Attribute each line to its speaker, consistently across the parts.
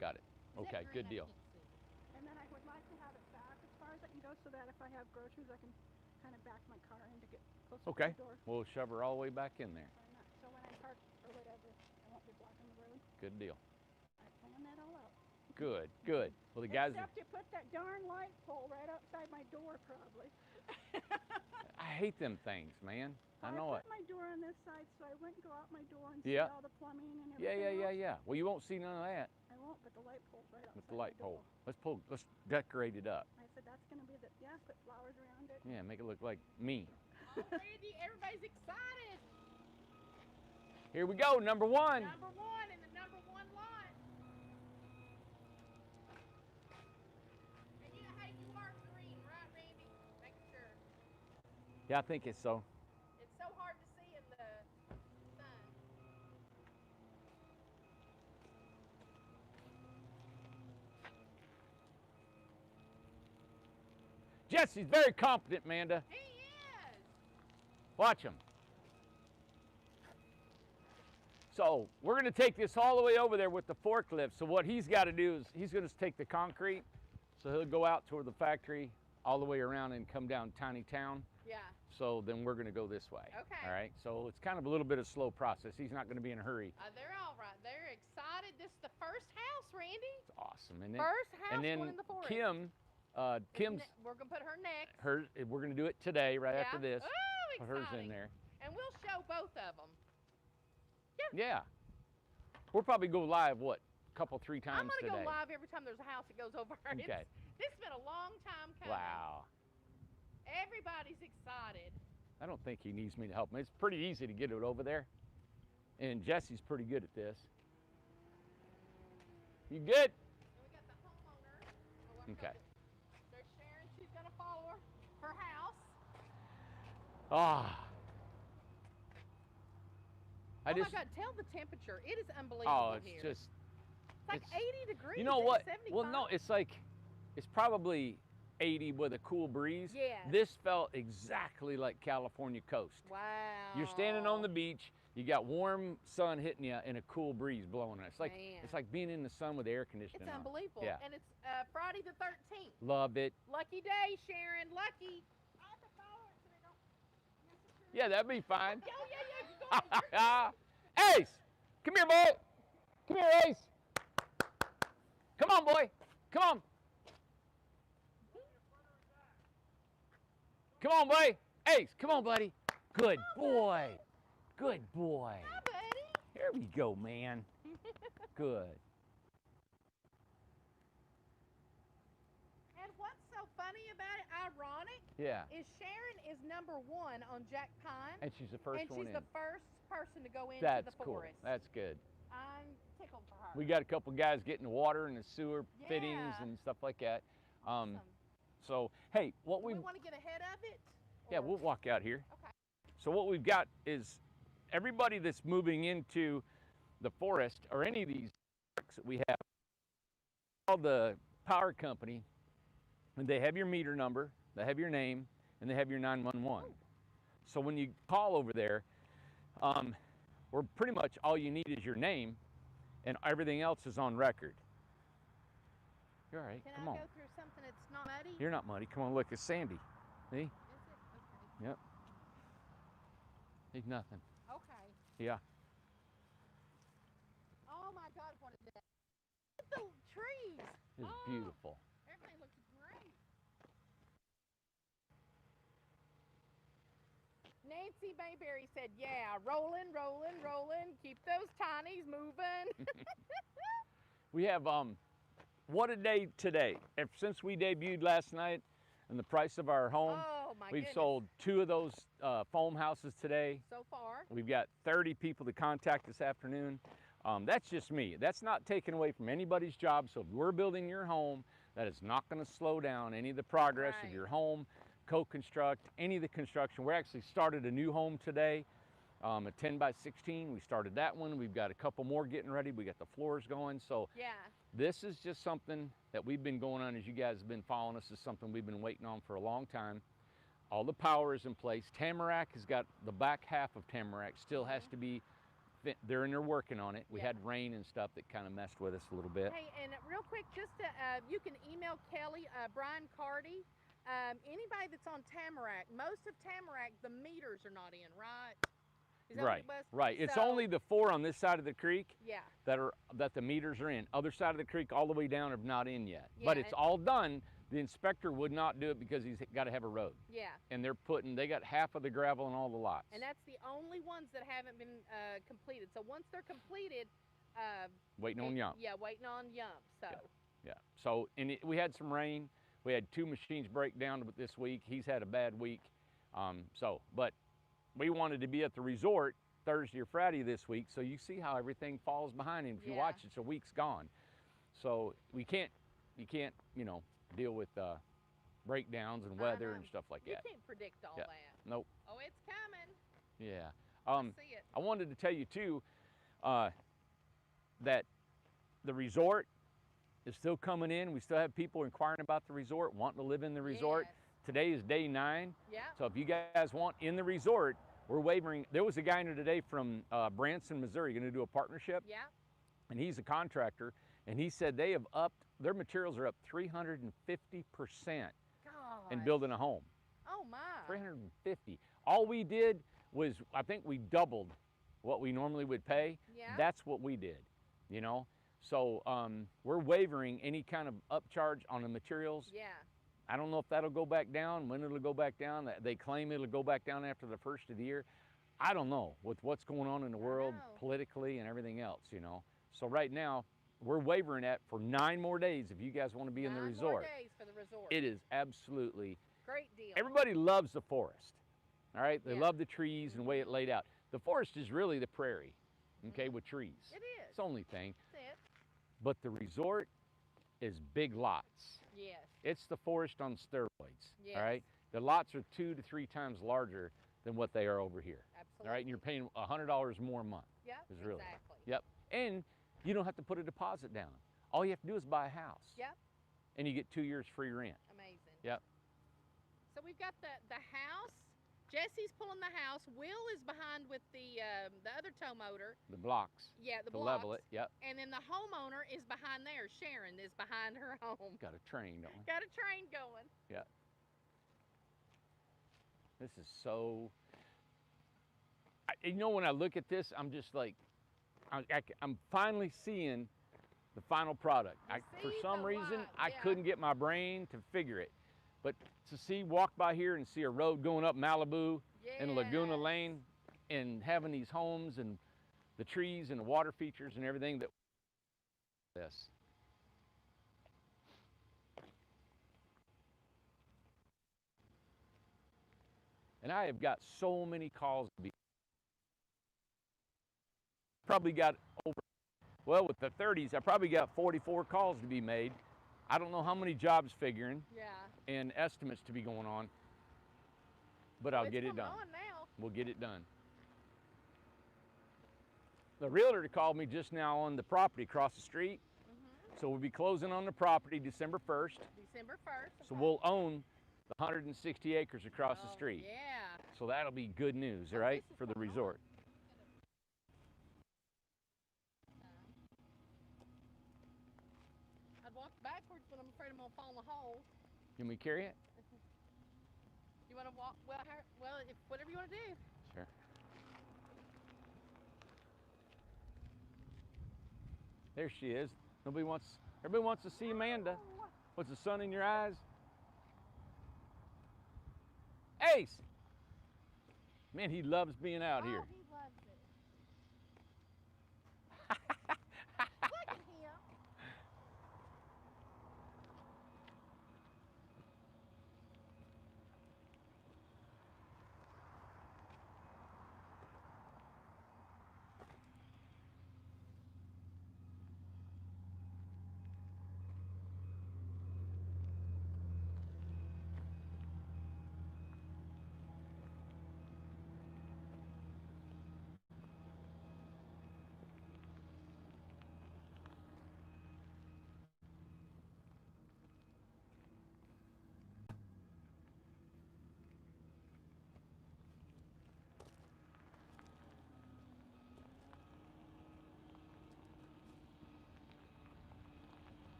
Speaker 1: got it. Okay, good deal.
Speaker 2: And then I would like to have it back as far as I can go so that if I have groceries, I can kind of back my car in to get closer to
Speaker 1: Okay,
Speaker 2: the door.
Speaker 1: we'll shove her all the way back in there.
Speaker 2: So when I park or whatever, I won't be blocking the road.
Speaker 1: Good deal.
Speaker 2: I planned that all out.
Speaker 1: Good, good. Well, the guys.
Speaker 2: Except you put that darn light pole right outside my door, probably.
Speaker 1: I hate them things, man. I know
Speaker 2: I
Speaker 1: it.
Speaker 2: put my door on this side, so I wouldn't go out my door and
Speaker 1: Yeah.
Speaker 2: see all the plumbing and
Speaker 1: Yeah,
Speaker 2: everything.
Speaker 1: yeah. Well, you won't see none of that
Speaker 2: I won't, but the light pole's right outside
Speaker 1: with the light
Speaker 2: my door.
Speaker 1: pole. Let's decorate it up.
Speaker 2: I said that's gonna be the put flowers around it.
Speaker 1: Yeah, make it look like me.
Speaker 3: Oh, Randy, everybody's excited.
Speaker 1: Here we go, number one.
Speaker 3: Number one in the number one lot. And hey, you are green, right, Randy? Making sure.
Speaker 1: Yeah, I think it's so.
Speaker 3: It's so hard to see in the sun.
Speaker 1: Jesse's very competent, Amanda.
Speaker 3: He is.
Speaker 1: Watch him. So we're going to take this all the way over there with the forklift. So what he's got to do is he's going to take the concrete. So he'll go out toward the factory all the way around and come down Tiny Town.
Speaker 3: Yeah.
Speaker 1: So then we're going to go this way.
Speaker 3: Okay.
Speaker 1: All right. So it's kind of a little bit of slow process. He's not going to be in a hurry.
Speaker 3: They're all right. They're excited. This is the first house, Randy.
Speaker 1: It's awesome. And then,
Speaker 3: First house
Speaker 1: and then
Speaker 3: one in the forest.
Speaker 1: Kim's
Speaker 3: We're gonna put her next.
Speaker 1: hers. We're going to do it today, right after
Speaker 3: Yeah.
Speaker 1: this.
Speaker 3: Oh,
Speaker 1: Put hers
Speaker 3: exciting.
Speaker 1: in there.
Speaker 3: And we'll show both of them.
Speaker 1: Yeah. We'll probably go live, what, a couple, 3 times
Speaker 3: I'm gonna
Speaker 1: today.
Speaker 3: go live every time there's a house that goes over.
Speaker 1: Okay.
Speaker 3: This has been a long time coming.
Speaker 1: Wow.
Speaker 3: Everybody's excited.
Speaker 1: I don't think he needs me to help him. It's pretty easy to get it over there. And Jesse's pretty good at this. You good?
Speaker 3: And we got the homeowner.
Speaker 1: Okay.
Speaker 3: There's Sharon. She's gonna follow her house.
Speaker 1: Ah.
Speaker 3: Oh my God! Tell the temperature. It is unbelievable
Speaker 1: Oh, it's
Speaker 3: here.
Speaker 1: just.
Speaker 3: It's like 80 degrees.
Speaker 1: You know what?
Speaker 3: 75.
Speaker 1: Well, no, it's probably 80 with a cool breeze.
Speaker 3: Yes.
Speaker 1: This felt exactly like California coast.
Speaker 3: Wow.
Speaker 1: You're standing on the beach. You got warm sun hitting you and a cool breeze blowing. It's like
Speaker 3: Man.
Speaker 1: it's like being in the sun with air conditioning
Speaker 3: It's
Speaker 1: on.
Speaker 3: unbelievable.
Speaker 1: Yeah.
Speaker 3: And it's Friday the 13th.
Speaker 1: Love it.
Speaker 3: Lucky day, Sharon. Lucky.
Speaker 1: Yeah, that'd be fine.
Speaker 3: Yeah. Go ahead.
Speaker 1: Ace, come here, boy. Come here, Ace. Come on, boy. Come on. Come on, boy. Ace, come on, buddy. Good boy. Good boy.
Speaker 3: Hi, buddy.
Speaker 1: Here we go, man. Good.
Speaker 3: And what's so funny about it, ironic,
Speaker 1: Yeah.
Speaker 3: is Sharon is number 1 on Jack Pine.
Speaker 1: And she's the first
Speaker 3: and
Speaker 1: one
Speaker 3: she's
Speaker 1: in.
Speaker 3: the first person to go into
Speaker 1: That's
Speaker 3: the
Speaker 1: cool.
Speaker 3: forest.
Speaker 1: That's good.
Speaker 3: I'm tickled for her.
Speaker 1: We got a couple guys getting the water and the sewer fittings
Speaker 3: Yeah.
Speaker 1: and stuff like that.
Speaker 3: Awesome.
Speaker 1: So, hey, what
Speaker 3: Do
Speaker 1: we
Speaker 3: we want to get ahead of it?
Speaker 1: yeah,
Speaker 3: Or-
Speaker 1: we'll walk out here.
Speaker 3: Okay.
Speaker 1: So what we've got is everybody that's moving into the forest or any of these parks that we have, call the power company, and they have your meter number, they have your name, and they have your 911. So when you call over there, we're pretty much all you need is your name, and everything else is on record. You're all right.
Speaker 3: Can
Speaker 1: Come
Speaker 3: I
Speaker 1: on.
Speaker 3: go through something that's not muddy?
Speaker 1: You're not muddy. Come on, look, it's sandy. See?
Speaker 3: Is it? Okay.
Speaker 1: Yep. Ain't nothing.
Speaker 3: Okay.
Speaker 1: Yeah.
Speaker 3: Oh my God, what is that? Look at the trees.
Speaker 1: It's
Speaker 3: Oh,
Speaker 1: beautiful.
Speaker 3: Everything looks great. Nancy Mayberry said, yeah, rolling, rolling, rolling. Keep those tinies moving.
Speaker 1: We have what a day today. Since we debuted last night and the price of our home,
Speaker 3: Oh my
Speaker 1: we've
Speaker 3: goodness.
Speaker 1: sold 2 of those foam houses today.
Speaker 3: So far.
Speaker 1: We've got 30 people to contact this afternoon. That's just me. That's not taken away from anybody's job. So if we're building your home, that is not going to slow down any of the progress of
Speaker 3: Right.
Speaker 1: your home, co-construct, any of the construction. We actually started a new home today, a 10 by 16. We started that one. We've got a couple more getting ready. We got the floors going. So
Speaker 3: Yeah.
Speaker 1: this is just something that we've been going on, as you guys have been following us, is something we've been waiting on for a long time. All the power is in place. Tamarack has got the back half of Tamarack still has to be they're in there working on it. We
Speaker 3: Yeah.
Speaker 1: had rain and stuff that kind of messed with us a little bit.
Speaker 3: Hey, and real quick, just to, you can email Kelly, Brian Cardy. Anybody that's on Tamarack, most of Tamarack, the meters are not in, right? Is that what
Speaker 1: Right,
Speaker 3: it was?
Speaker 1: right. It's
Speaker 3: So-
Speaker 1: only the 4 on this side of the creek
Speaker 3: Yeah,
Speaker 1: that the meters are in. Other side of the creek, all the way down, are not in yet. But
Speaker 3: Yeah,
Speaker 1: it's all done. The inspector would not do it because he's got to have a road,
Speaker 3: yeah.
Speaker 1: and they got half of the gravel in all the lots.
Speaker 3: And that's the only ones that haven't been completed. So once they're completed,
Speaker 1: Waiting on Yump.
Speaker 3: Yeah, waiting on Yump. So
Speaker 1: Yeah. So, we had some rain. We had 2 machines break down this week. He's had a bad week. But we wanted to be at the resort Thursday or Friday this week, so you see how everything falls behind him. If you
Speaker 3: Yeah.
Speaker 1: watch, it's a week's gone. So you can't, deal with breakdowns and
Speaker 3: I
Speaker 1: weather
Speaker 3: know.
Speaker 1: and stuff like
Speaker 3: you
Speaker 1: that.
Speaker 3: can't predict all
Speaker 1: Yeah.
Speaker 3: that.
Speaker 1: Nope.
Speaker 3: Oh, it's coming.
Speaker 1: Yeah.
Speaker 3: I see it.
Speaker 1: I wanted to tell you too that the resort is still coming in. We still have people inquiring about the resort, wanting to live in the resort.
Speaker 3: Yes.
Speaker 1: Today is day 9.
Speaker 3: Yeah.
Speaker 1: So if you guys want in the resort, we're waiving. There was a guy in here today from Branson, Missouri, going to do a partnership,
Speaker 3: Yeah.
Speaker 1: and he's a contractor, and he said they have upped, their materials are up 350%
Speaker 3: God.
Speaker 1: in building a home.
Speaker 3: Oh my.
Speaker 1: 350. All we did was, I think we doubled what we normally would pay.
Speaker 3: Yeah.
Speaker 1: That's what we did, So we're waiving any kind of upcharge on the materials.
Speaker 3: Yeah.
Speaker 1: I don't know if that'll go back down, when it'll go back down. They claim it'll go back down after the first of the year. I don't know with what's going on in the world
Speaker 3: know.
Speaker 1: politically and everything else, So right now, we're waiving that for 9 more days if you guys want to be in the
Speaker 3: 9
Speaker 1: resort.
Speaker 3: more days for the resort.
Speaker 1: It is absolutely,
Speaker 3: Great deal.
Speaker 1: everybody loves the forest, all right? They
Speaker 3: Yeah.
Speaker 1: love the trees and the way it laid out. The forest is really the prairie, okay, with trees.
Speaker 3: It is.
Speaker 1: It's the only thing.
Speaker 3: That's it.
Speaker 1: But the resort is big lots.
Speaker 3: Yes.
Speaker 1: It's the forest on steroids,
Speaker 3: Yes.
Speaker 1: all right? The lots are 2 to 3 times larger than what they are over here,
Speaker 3: Absolutely.
Speaker 1: all right? And you're paying $100 more a month.
Speaker 3: Yep.
Speaker 1: is really-
Speaker 3: Exactly.
Speaker 1: Yep. And you don't have to put a deposit down. All you have to do is buy a house.
Speaker 3: Yep.
Speaker 1: And you get 2 years free rent.
Speaker 3: Amazing.
Speaker 1: Yep.
Speaker 3: So we've got the house. Jesse's pulling the house. Will is behind with the other tow motor.
Speaker 1: The blocks
Speaker 3: Yeah, the
Speaker 1: to
Speaker 3: blocks.
Speaker 1: level it. Yep.
Speaker 3: And then the homeowner is behind there. Sharon is behind her home.
Speaker 1: Got a train, don't we?
Speaker 3: Got a train going.
Speaker 1: Yeah. This is so. When I look at this, I'm just like, I'm finally seeing the final product.
Speaker 3: You
Speaker 1: For
Speaker 3: see
Speaker 1: some
Speaker 3: the
Speaker 1: reason,
Speaker 3: light,
Speaker 1: I
Speaker 3: yeah.
Speaker 1: couldn't get my brain to figure it. But to walk by here and see a road going up Malibu and Laguna
Speaker 3: Yes.
Speaker 1: Lane and having these homes and the trees and the water features and everything that this. And I have got so many calls to be. Probably got with the 30s, I probably got 44 calls to be made. I don't know how many jobs figuring
Speaker 3: Yeah.
Speaker 1: and estimates to be going on, but I'll
Speaker 3: It's
Speaker 1: get it
Speaker 3: coming
Speaker 1: done.
Speaker 3: on now.
Speaker 1: We'll get it done. The realtor called me just now on the property across the street. So we'll be closing on the property December 1st.
Speaker 3: December 1st.
Speaker 1: So
Speaker 3: okay.
Speaker 1: we'll own the 160 acres across the
Speaker 3: Oh,
Speaker 1: street.
Speaker 3: Yeah.
Speaker 1: So that'll be good news, all
Speaker 3: Oh,
Speaker 1: right,
Speaker 3: this is
Speaker 1: for the
Speaker 3: going on.
Speaker 1: resort.
Speaker 3: I'd walk backwards, but I'm afraid I'm gonna fall in the hole.
Speaker 1: Can we carry it?
Speaker 3: You wanna walk? Well, if whatever you wanna do.
Speaker 1: Sure. There she is. Everybody wants to see Amanda. What's the sun in your eyes? Ace! Man, he loves being out here.
Speaker 3: Oh, he loves it. Look at him.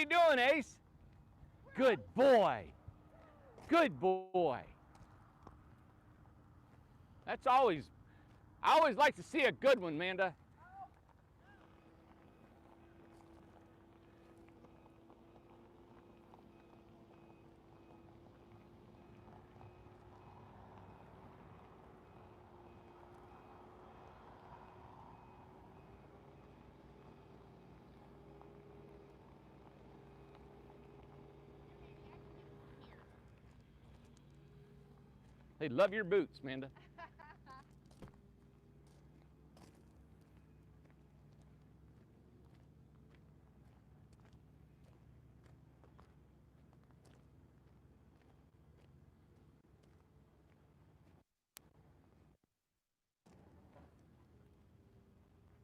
Speaker 1: you doing, Ace? Good boy. Good boy. That's always, I always like to see a good one, Manda. They love your boots, Manda.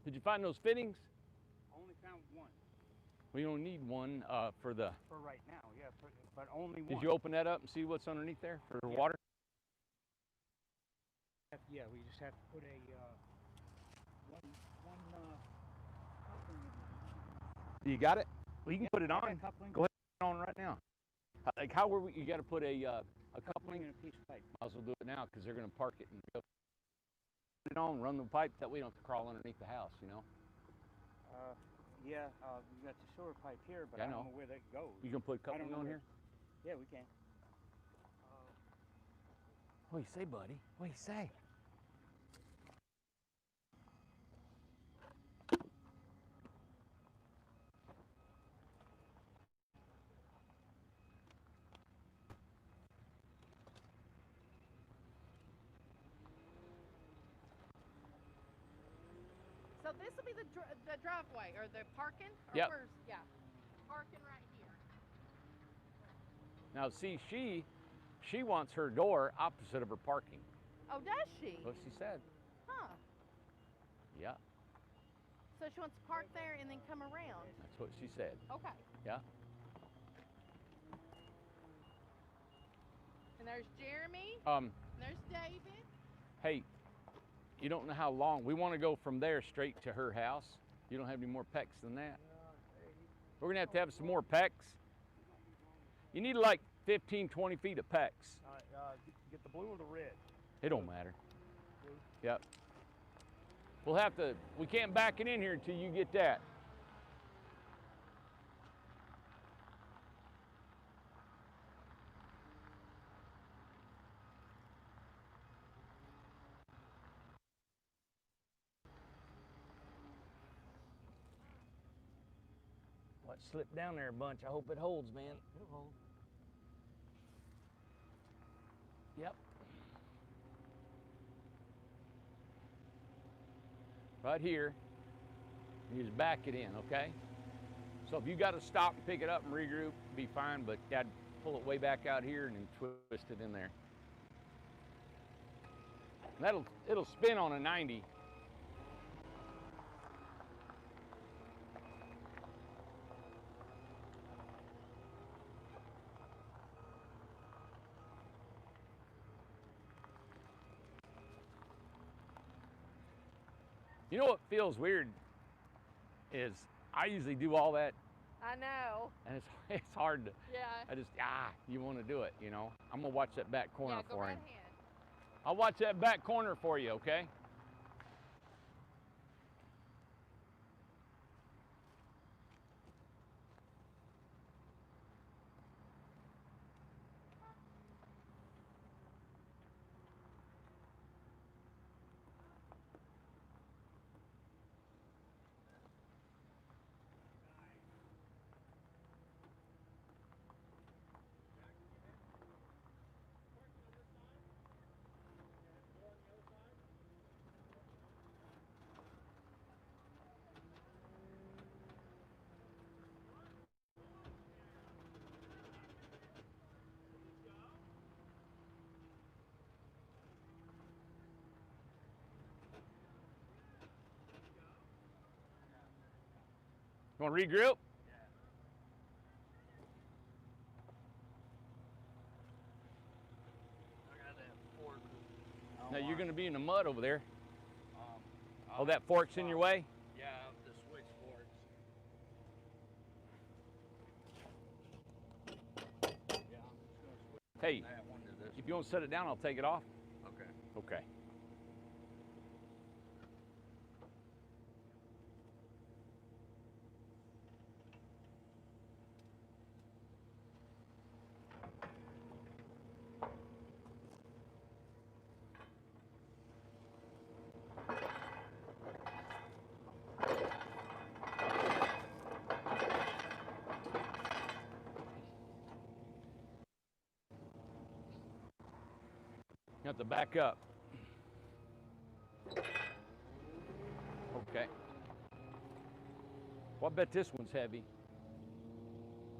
Speaker 1: Did you find those fittings?
Speaker 4: Only found one
Speaker 1: We don't need one for the.
Speaker 4: for right now, yeah, but only one.
Speaker 1: Did you open that up and see what's underneath there for
Speaker 4: Yeah.
Speaker 1: water?
Speaker 4: Yeah, we just have to put a one coupling in
Speaker 1: You got it? Well, you can put it
Speaker 4: there.
Speaker 1: on.
Speaker 4: Coupling.
Speaker 1: Go ahead, put it on right now. Like how were we? You got to put a
Speaker 4: Coupling
Speaker 1: coupling.
Speaker 4: and a piece of pipe.
Speaker 1: Might as well do it now because they're going to park it and go. Put it on, run the pipe. That way you don't have to crawl underneath the house. You know.
Speaker 4: Yeah, we got the sewer pipe here, but
Speaker 1: Yeah, I
Speaker 4: I don't
Speaker 1: know.
Speaker 4: know where that goes.
Speaker 1: You can put
Speaker 4: I don't
Speaker 1: coupling
Speaker 4: know
Speaker 1: on
Speaker 4: where-
Speaker 1: here.
Speaker 4: Yeah, we can.
Speaker 1: What do you say, buddy? What do you say?
Speaker 3: So this will be the driveway or the parking? Or
Speaker 1: Yep.
Speaker 3: where's, yeah. Parking right here.
Speaker 1: Now, see, she wants her door opposite of her parking.
Speaker 3: Oh, does she?
Speaker 1: What she said.
Speaker 3: Huh.
Speaker 1: Yeah,
Speaker 3: So she wants to park there and then come around.
Speaker 1: that's what she said.
Speaker 3: Okay.
Speaker 1: Yeah.
Speaker 3: And there's Jeremy.
Speaker 1: Um.
Speaker 3: And there's David.
Speaker 1: Hey, you don't know how long. We want to go from there straight to her house. You don't have any more pecks than that. We're going to have some more pecks. You need like 15, 20 feet of pecks.
Speaker 4: Get the blue or the red?
Speaker 1: It don't matter. Yep. We'll have to, we can't back it in here until you get that. What slipped down there a bunch? I hope it holds, man.
Speaker 4: It'll hold.
Speaker 1: Yep. Right here, you just back it in, okay? So if you got to stop and pick it up and regroup, be fine, but I'd pull it way back out here and then twist it in there. And it'll spin on a 90. You know what feels weird is I usually do all that,
Speaker 3: I know.
Speaker 1: and it's hard to.
Speaker 3: Yeah.
Speaker 1: I just you want to do it, you know. I'm gonna watch that back corner
Speaker 3: Yeah, go
Speaker 1: for
Speaker 3: right
Speaker 1: him.
Speaker 3: ahead.
Speaker 1: I'll watch that back corner for you, okay? You want to regroup? Now you're going to be in the mud over there. Oh, that fork's in your way?
Speaker 4: Yeah, the switch forks.
Speaker 1: Hey,
Speaker 5: that one to this.
Speaker 1: if you won't set it down, I'll take it off.
Speaker 5: Okay.
Speaker 1: Okay. You have to back up. Okay. Well, I bet this one's heavy.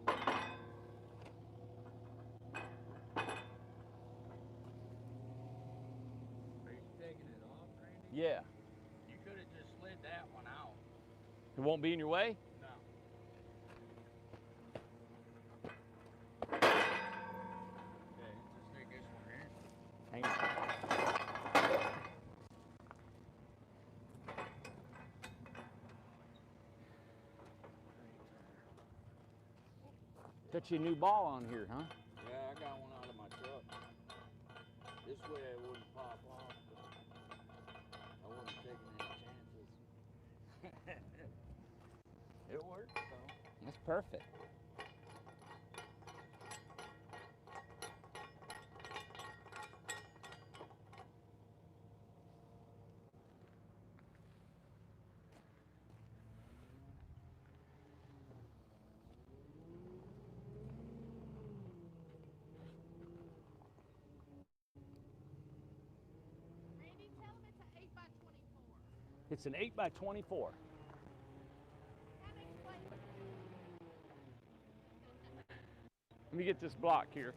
Speaker 5: Are you taking it off, Randy?
Speaker 1: Yeah.
Speaker 5: You could have just slid that one out.
Speaker 1: It won't be in your way?
Speaker 5: No. Okay, just take this one here.
Speaker 1: Hang on. Got you a new ball on here, huh?
Speaker 5: Yeah, I got one out of my truck. This way it wouldn't pop off, but I wasn't taking any chances. It worked though.
Speaker 1: That's perfect.
Speaker 3: Randy, tell them it's an 8x24.
Speaker 1: It's an 8x24.
Speaker 3: Kind of explain what
Speaker 1: Let me get this block here.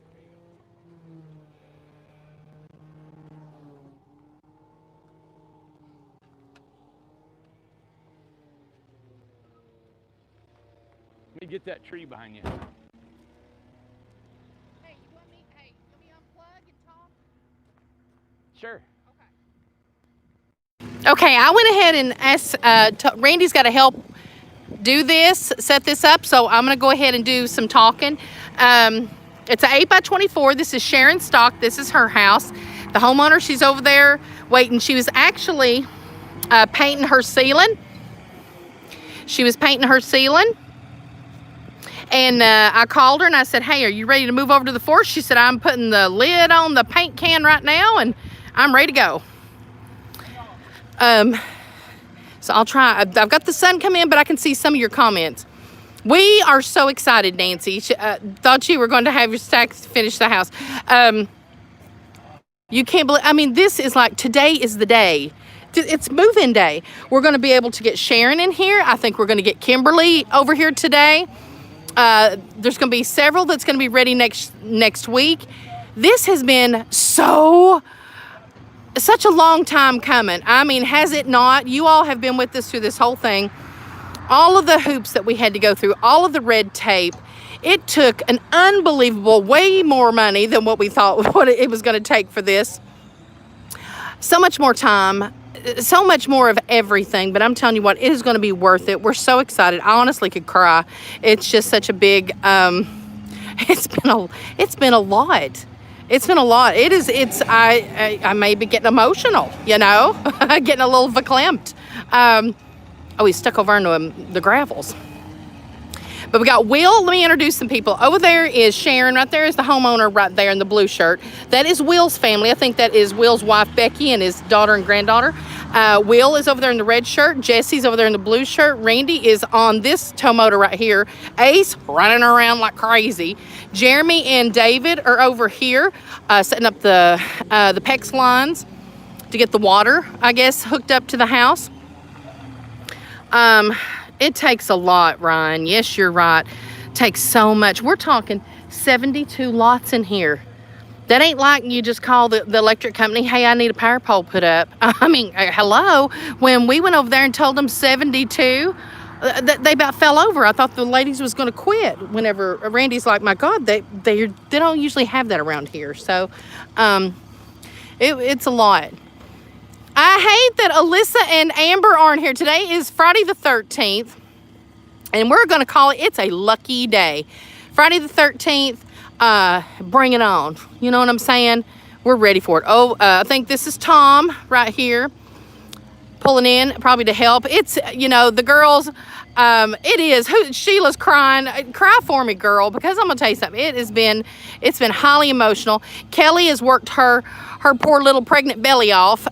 Speaker 1: Let me get that tree behind you.
Speaker 3: Hey, you want me? Hey, let me unplug and talk.
Speaker 1: Sure.
Speaker 3: Okay, I went ahead and asked, Randy's got to help do this, set this up, so I'm going to go ahead and do some talking. It's an 8x24. This is Sharon Stock. This is her house. The homeowner, she's over there waiting. She was actually painting her ceiling. And I called her and I said, hey, are you ready to move over to the forest? She said, I'm putting the lid on the paint can right now and I'm ready to go. So I'll try. I've got the sun come in, but I can see some of your comments. We are so excited, Nancy. Thought you were going to have your stacks finish the house. You can't believe, I mean, this is like, today is the day. It's move-in day. We're going to be able to get Sharon in here. I think we're going to get Kimberly over here today. There's going to be several that's going to be ready next week. This has been such a long time coming. I mean, has it not? You all have been with us through this whole thing. All of the hoops that we had to go through, all of the red tape. It took an unbelievable, way more money than what we thought what it was going to take for this. So much more time, so much more of everything. But I'm telling you what, it is going to be worth it. We're so excited. I honestly could cry. It's just such a big. It's been a lot. It's been a lot. I may be getting emotional, you know, getting a little verklempt. Oh, he's stuck over into the gravels. But we got Will. Let me introduce some people. Over there is Sharon. Right there is the homeowner right there in the blue shirt. That is Will's family. I think that is Will's wife, Becky, and his daughter and granddaughter. Will is over there in the red shirt. Jesse's over there in the blue shirt. Randy is on this tow motor right here. Ace running around like crazy. Jeremy and David are over here setting up the PEX lines to get the water, I guess, hooked up to the house. It takes a lot, Ryan. Yes, you're right. It takes so much. We're talking 72 lots in here. That ain't like you just call the electric company, hey, I need a power pole put up. I mean, hello. When we went over there and told them 72, they about fell over. I thought the ladies was going to quit whenever Randy's like, my God, they don't usually have that around here. So it's a lot. I hate that Alyssa and Amber aren't here. Today is Friday the 13th, and we're going to call it, it's a lucky day. Friday the 13th, bring it on. You know what I'm saying? We're ready for it. Oh, I think this is Tom right here pulling in probably to help. It's, you know, the girls, it is, Sheila's crying. Cry for me, girl, because I'm gonna tell you something. It's been highly emotional. Kelly has worked her poor little pregnant belly off,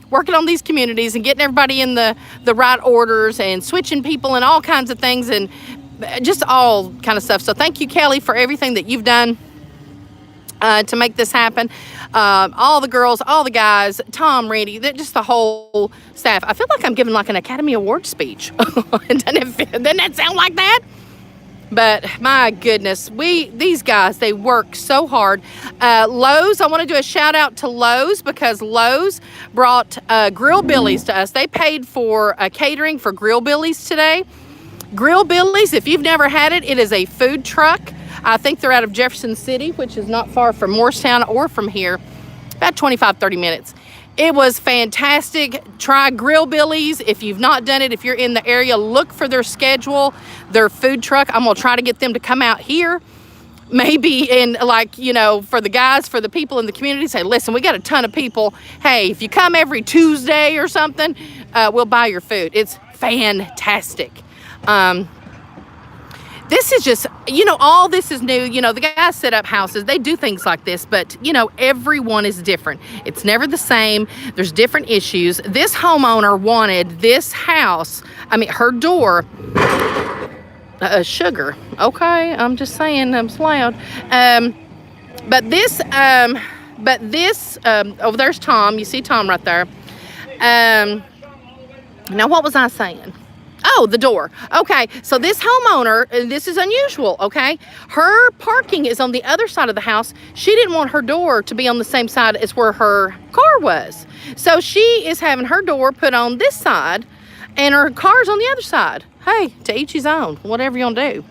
Speaker 3: working on these communities and getting everybody in the right orders and switching people and all kinds of things and just all kind of stuff. So thank you, Kelly, for everything that you've done to make this happen. All the girls, all the guys, Tom, Randy, just the whole staff. I feel like I'm giving like an Academy Award speech. Doesn't that sound like that? But my goodness, these guys, they work so hard. Lowe's, I want to do a shout out to Lowe's because Lowe's brought Grill Billy's to us. They paid for catering for Grill Billy's today. Grill Billy's, if you've never had it, it is a food truck. I think they're out of Jefferson City, which is not far from Morristown or from here, about 25, 30 minutes. It was fantastic. Try Grill Billy's. If you've not done it, if you're in the area, look for their schedule, their food truck. I'm gonna try to get them to come out here. Maybe in like, you know, for the guys, for the people in the community, say, listen, we got a ton of people. Hey, if you come every Tuesday or something, we'll buy your food. It's fantastic. This is just, you know, all this is new. You know, the guys set up houses. They do things like this, but, you know, everyone is different. It's never the same. There's different issues. This homeowner wanted this house, I mean, her door, sugar. Okay, I'm just saying, I'm loud. But this, oh, there's Tom. You see Tom right there. Now, what was I saying? Oh, the door. Okay, so this homeowner, this is unusual, okay? Her parking is on the other side of the house. She didn't want her door to be on the same side as where her car was. So she is having her door put on this side and her car's on the other side. Hey, to each his own, whatever you want to do.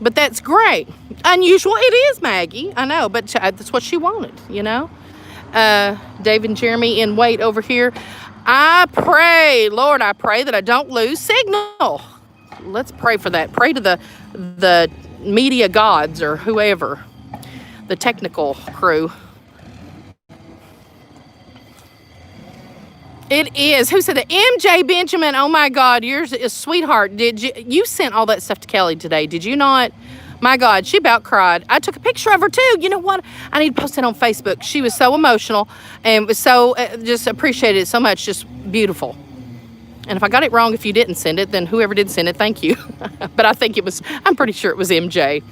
Speaker 3: But that's great. Unusual, it is, Maggie. I know, but that's what she wanted, you know? Dave and Jeremy in wait over here. I pray, Lord, I pray that I don't lose signal. Let's pray for that. Pray to the media gods or whoever, the technical crew. It is. Who said that? MJ Benjamin. Oh my God, yours is sweetheart. Did you sent all that stuff to Kelly today? Did you not? My God, she about cried. I took a picture of her too. You know what? I need to post it on Facebook. She was so emotional and was so, just appreciated it so much. Just beautiful. And if I got it wrong, if you didn't send it, then whoever did send it, thank you. But I think I'm pretty sure it was MJ.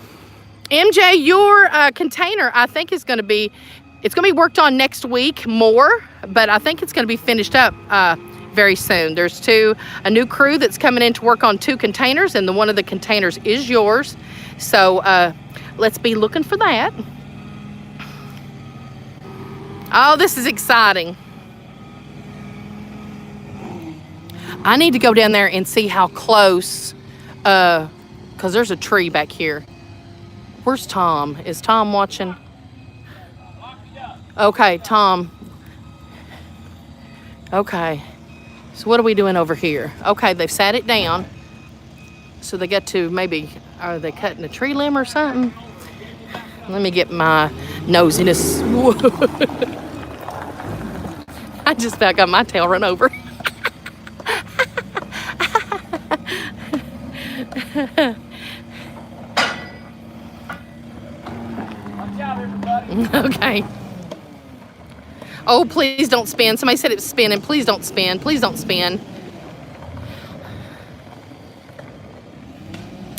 Speaker 3: MJ, your container, I think it's going to be worked on next week more, but I think it's going to be finished up very soon. There's a new crew that's coming in to work on 2 containers, and one of the containers is yours. So let's be looking for that. Oh, this is exciting. I need to go down there and see how close, because there's a tree back here. Where's Tom? Is Tom watching? Okay, Tom. Okay. So what are we doing over here? Okay, they've sat it down. So they got to maybe, are they cutting a tree limb or something? Let me get my nosiness. I just about got my tail run over.
Speaker 1: Watch out, everybody.
Speaker 3: Okay. Oh, please don't spin. Somebody said it was spinning. Please don't spin. Please don't spin.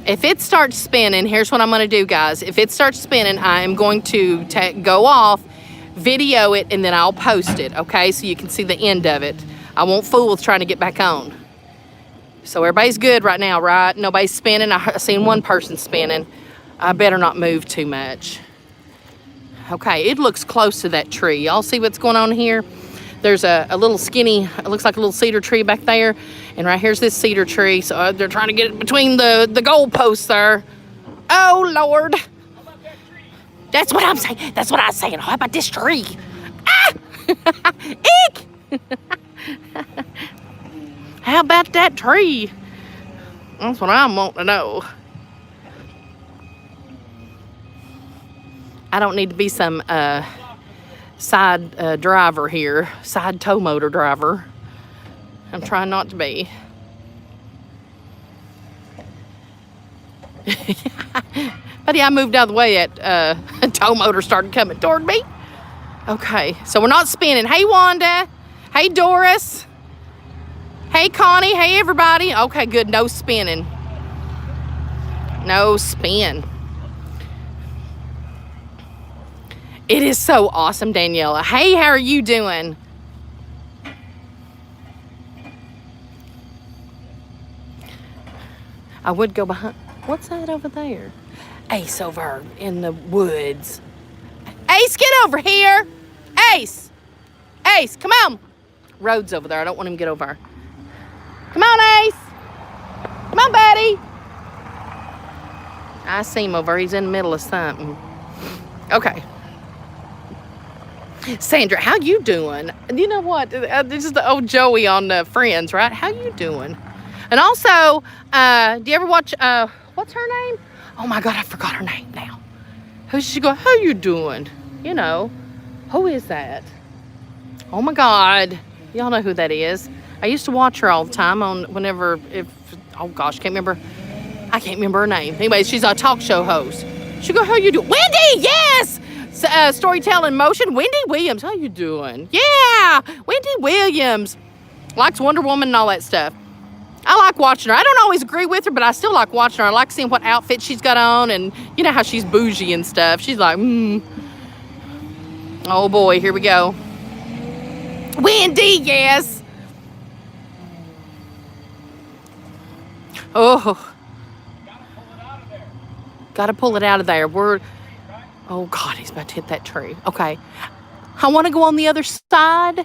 Speaker 3: If it starts spinning, here's what I'm going to do, guys. If it starts spinning, I am going to go off, video it, and then I'll post it, okay? So you can see the end of it. I won't fool with trying to get back on. So everybody's good right now, right? Nobody's spinning. I've seen one person spinning. I better not move too much. Okay, it looks close to that tree. Y'all see what's going on here? There's a little skinny, it looks like a little cedar tree back there. And right here's this cedar tree. So they're trying to get it between the goalposts there. Oh, Lord.
Speaker 1: How about that tree?
Speaker 3: That's what I'm saying. That's what I was saying. How about this tree? Ah! Eek! How about that tree? That's what I want to know. I don't need to be some side driver here, side tow motor driver. I'm trying not to be. Buddy, I moved out of the way at a tow motor started coming toward me. Okay, so we're not spinning. Hey, Wanda. Hey, Doris. Hey, Connie. Hey, everybody. Okay, good. No spinning. No spin. It is so awesome, Daniela. Hey, how are you doing? I would go behind. What's that over there? Ace over in the woods. Ace, get over here. Ace. Ace, come on. Road's over there. I don't want him to get over. Come on, Ace. Come on, buddy. I see him over. He's in the middle of something. Okay. Sandra, how you doing? You know what? This is the old Joey on Friends, right? How you doing? And also, do you ever watch, what's her name? Oh my God, I forgot her name now. Who's she go, how you doing? You know, who is that? Oh my God. Y'all know who that is. I used to watch her all the time on oh gosh, I can't remember her name. Anyway, she's a talk show host. She go, how you doing? Wendy, yes! Storytelling Motion, Wendy Williams, how you doing? Yeah, Wendy Williams. Likes Wonder Woman and all that stuff. I like watching her. I don't always agree with her, but I still like watching her. I like seeing what outfit she's got on, and you know how she's bougie and stuff. She's like, Oh boy, here we go. Wendy, yes. Oh. Gotta pull it out of there. Oh God, he's about to hit that tree. Okay. I want to go on the other side,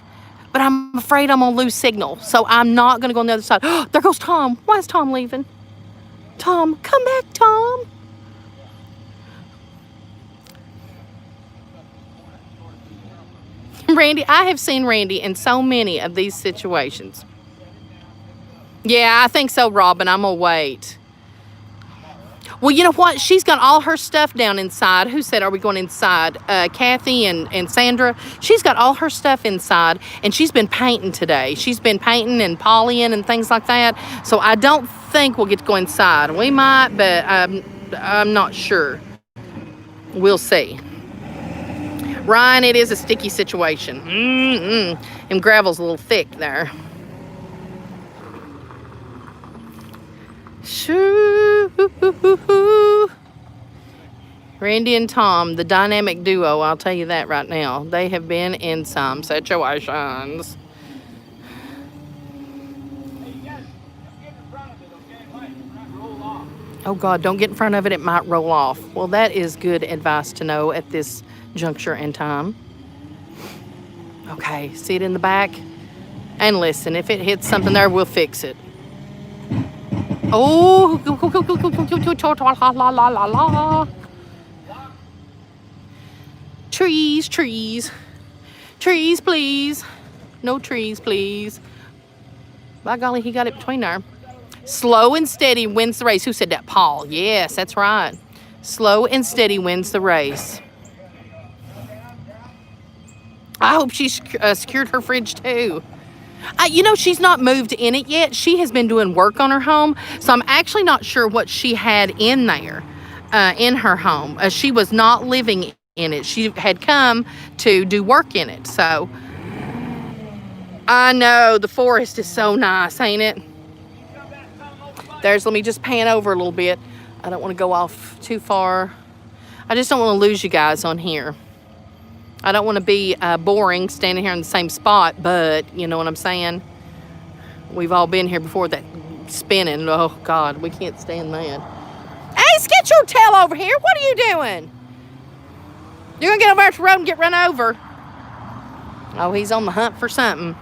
Speaker 3: but I'm afraid I'm going to lose signal. So I'm not going to go on the other side. There goes Tom. Why is Tom leaving? Tom, come back, Tom. Randy, I have seen Randy in so many of these situations. Yeah, I think so, Robin. I'm going to wait. Well, you know what? She's got all her stuff down inside. Who said, are we going inside? Kathy and Sandra. She's got all her stuff inside, and she's been painting today. She's been painting and polying and things like that. So I don't think we'll get to go inside. We might, but I'm not sure. We'll see. Ryan, it is a sticky situation. And gravel's a little thick there. Shoo. Randy and Tom, the dynamic duo, I'll tell you that right now. They have been in some situations. Oh God, don't get in front of it, it might roll off. Well, that is good advice to know at this juncture in time. Okay, see it in the back? And listen, if it hits something there, we'll fix it. Oh, la la la la. Trees, trees. Trees, please. No trees, please. By golly, he got it between there. Slow and steady wins the race. Who said that? Paul. Yes, that's right. Slow and steady wins the race. I hope she secured her fridge too. You know, she's not moved in it yet. She has been doing work on her home. So I'm actually not sure what she had in there, in her home. She was not living in it. She had come to do work in it. So I know the forest is so nice, ain't it? Let me just pan over a little bit. I don't want to go off too far. I just don't want to lose you guys on here. I don't want to be boring standing here in the same spot, but you know what I'm saying? We've all been here before, that spinning. Oh, God, we can't stand that. Ace, get your tail over here. What are you doing? You're going to get over the road and get run over. Oh, he's on the hunt for something.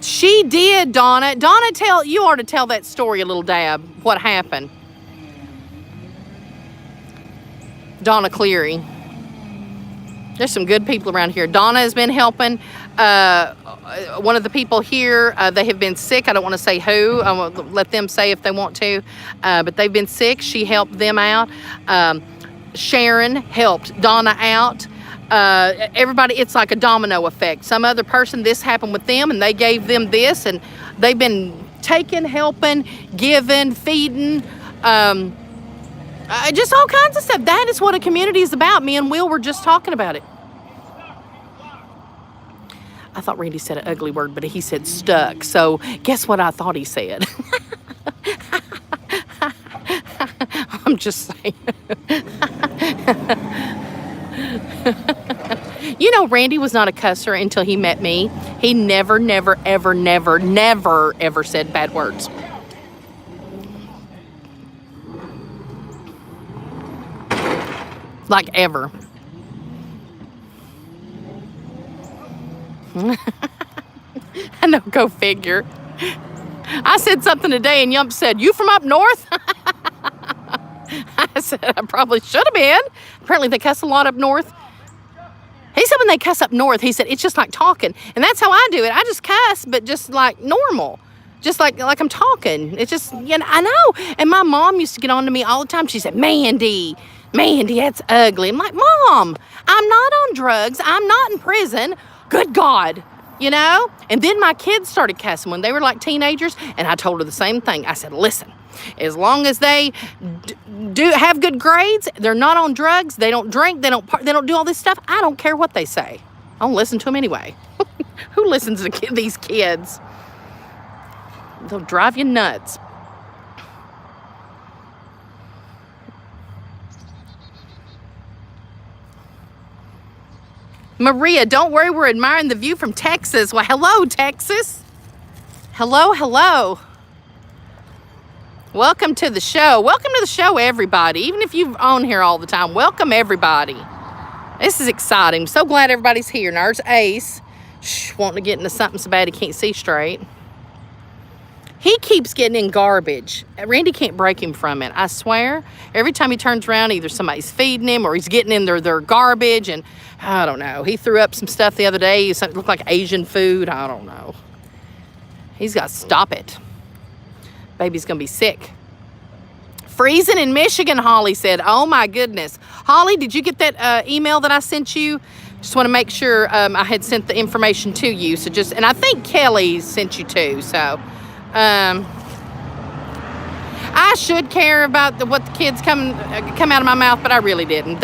Speaker 3: She did, Donna. Donna, you ought to tell that story a little, Dab, what happened. Donna Cleary. There's some good people around here. Donna has been helping one of the people here, they have been sick. I don't want to say who. I will let them say if they want to. But they've been sick. She helped them out. Sharon helped Donna out. Everybody, it's like a domino effect. Some other person, this happened with them, and they gave them this, and they've been taking, helping, giving, feeding, just all kinds of stuff. That is what a community is about. Me and Will were just talking about it. I thought Randy said an ugly word, but he said stuck. So guess what I thought he said? I'm just saying. You know, Randy was not a cusser until he met me. He never, ever said bad words. Like ever. I know, go figure. I said something today and Yump said, "You from up north?" I said, I probably should have been. Apparently they cuss a lot up north. He said when they cuss up north, he said, it's just like talking. And that's how I do it. I just cuss, but just like normal. Just like I'm talking. It's just, you know, I know. And my mom used to get on to me all the time. She said, Mandy, that's ugly. I'm like, Mom, I'm not on drugs. I'm not in prison. Good God. You know? And then my kids started cussing when they were like teenagers. And I told her the same thing. I said, listen, as long as they do have good grades, they're not on drugs, they don't drink, they don't do all this stuff, I don't care what they say. I don't listen to them anyway. Who listens to these kids? They'll drive you nuts. Maria, don't worry, we're admiring the view from Texas. Well, hello, Texas. Hello. Welcome to the show. Welcome to the show, everybody. Even if you're on here all the time, welcome, everybody. This is exciting. I'm so glad everybody's here. Now, there's Ace, wanting to get into something so bad he can't see straight. He keeps getting in garbage. Randy can't break him from it. I swear, every time he turns around, either somebody's feeding him or he's getting in their garbage. And I don't know. He threw up some stuff the other day. It looked like Asian food. I don't know. He's got to stop it. Baby's going to be sick. Freezing in Michigan, Holly said. Oh, my goodness. Holly, did you get that email that I sent you? Just want to make sure I had sent the information to you. So and I think Kelly sent you too. So I should care about what the kids come out of my mouth, but I really didn't.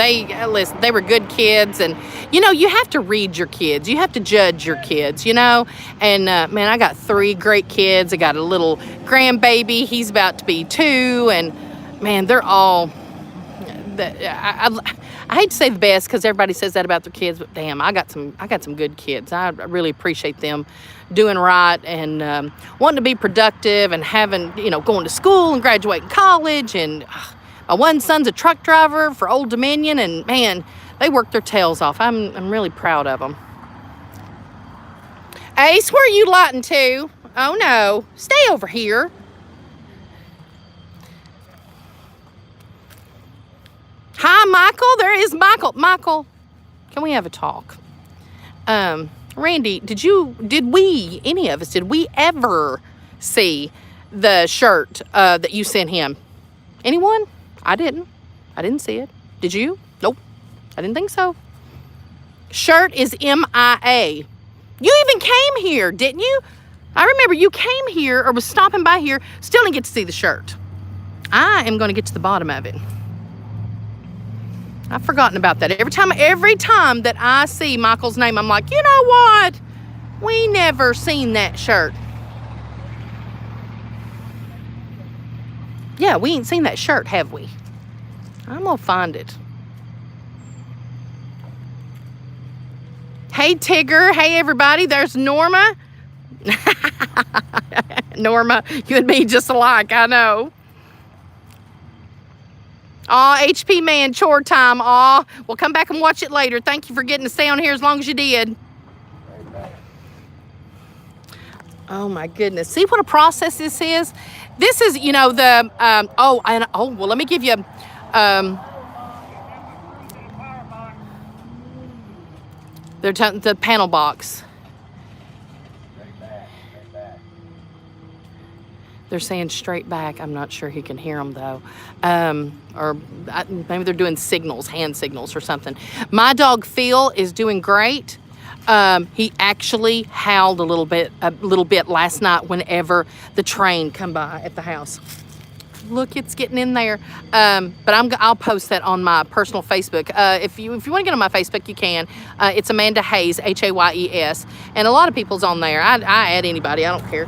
Speaker 3: Listen, they were good kids, and you know, you have to read your kids. You have to judge your kids, you know. And man, I got 3 great kids. I got a little grandbaby. He's about to be 2, and man, they're all. I hate to say the best because everybody says that about their kids, but damn, I got some good kids. I really appreciate them doing right and wanting to be productive and having, you know, going to school and graduating college. And my one son's a truck driver for Old Dominion, and man, they work their tails off. I'm really proud of them. Ace, where are you lighting to? Oh no, stay over here. Hi, Michael. There is Michael. Michael, can we have a talk? Randy, did any of us ever see the shirt that you sent him? Anyone? I didn't see it. Did you? Nope. I didn't think so. Shirt is MIA. You even came here, didn't you? I remember you came here or was stopping by here, still didn't get to see the shirt. I am going to get to the bottom of it. I've forgotten about that. Every time that I see Michael's name, I'm like, you know what? We never seen that shirt. Yeah, we ain't seen that shirt, have we? I'm gonna find it. Hey, Tigger. Hey, everybody. There's Norma. Norma, you and me just alike, I know. Aw, HP man, chore time. Aw, we'll come back and watch it later. Thank you for getting to stay on here as long as you did. Oh my goodness. See what a process this is? This is, you know, the, well, let me give you, the panel box. They're saying straight back. I'm not sure he can hear them though. Maybe they're doing signals, hand signals or something. My dog Phil is doing great. He actually howled a little bit last night whenever the train come by at the house. Look, it's getting in there. But I'll post that on my personal Facebook. If you want to get on my Facebook, you can. It's Amanda Hayes, Hayes, and a lot of people's on there. I add anybody, I don't care.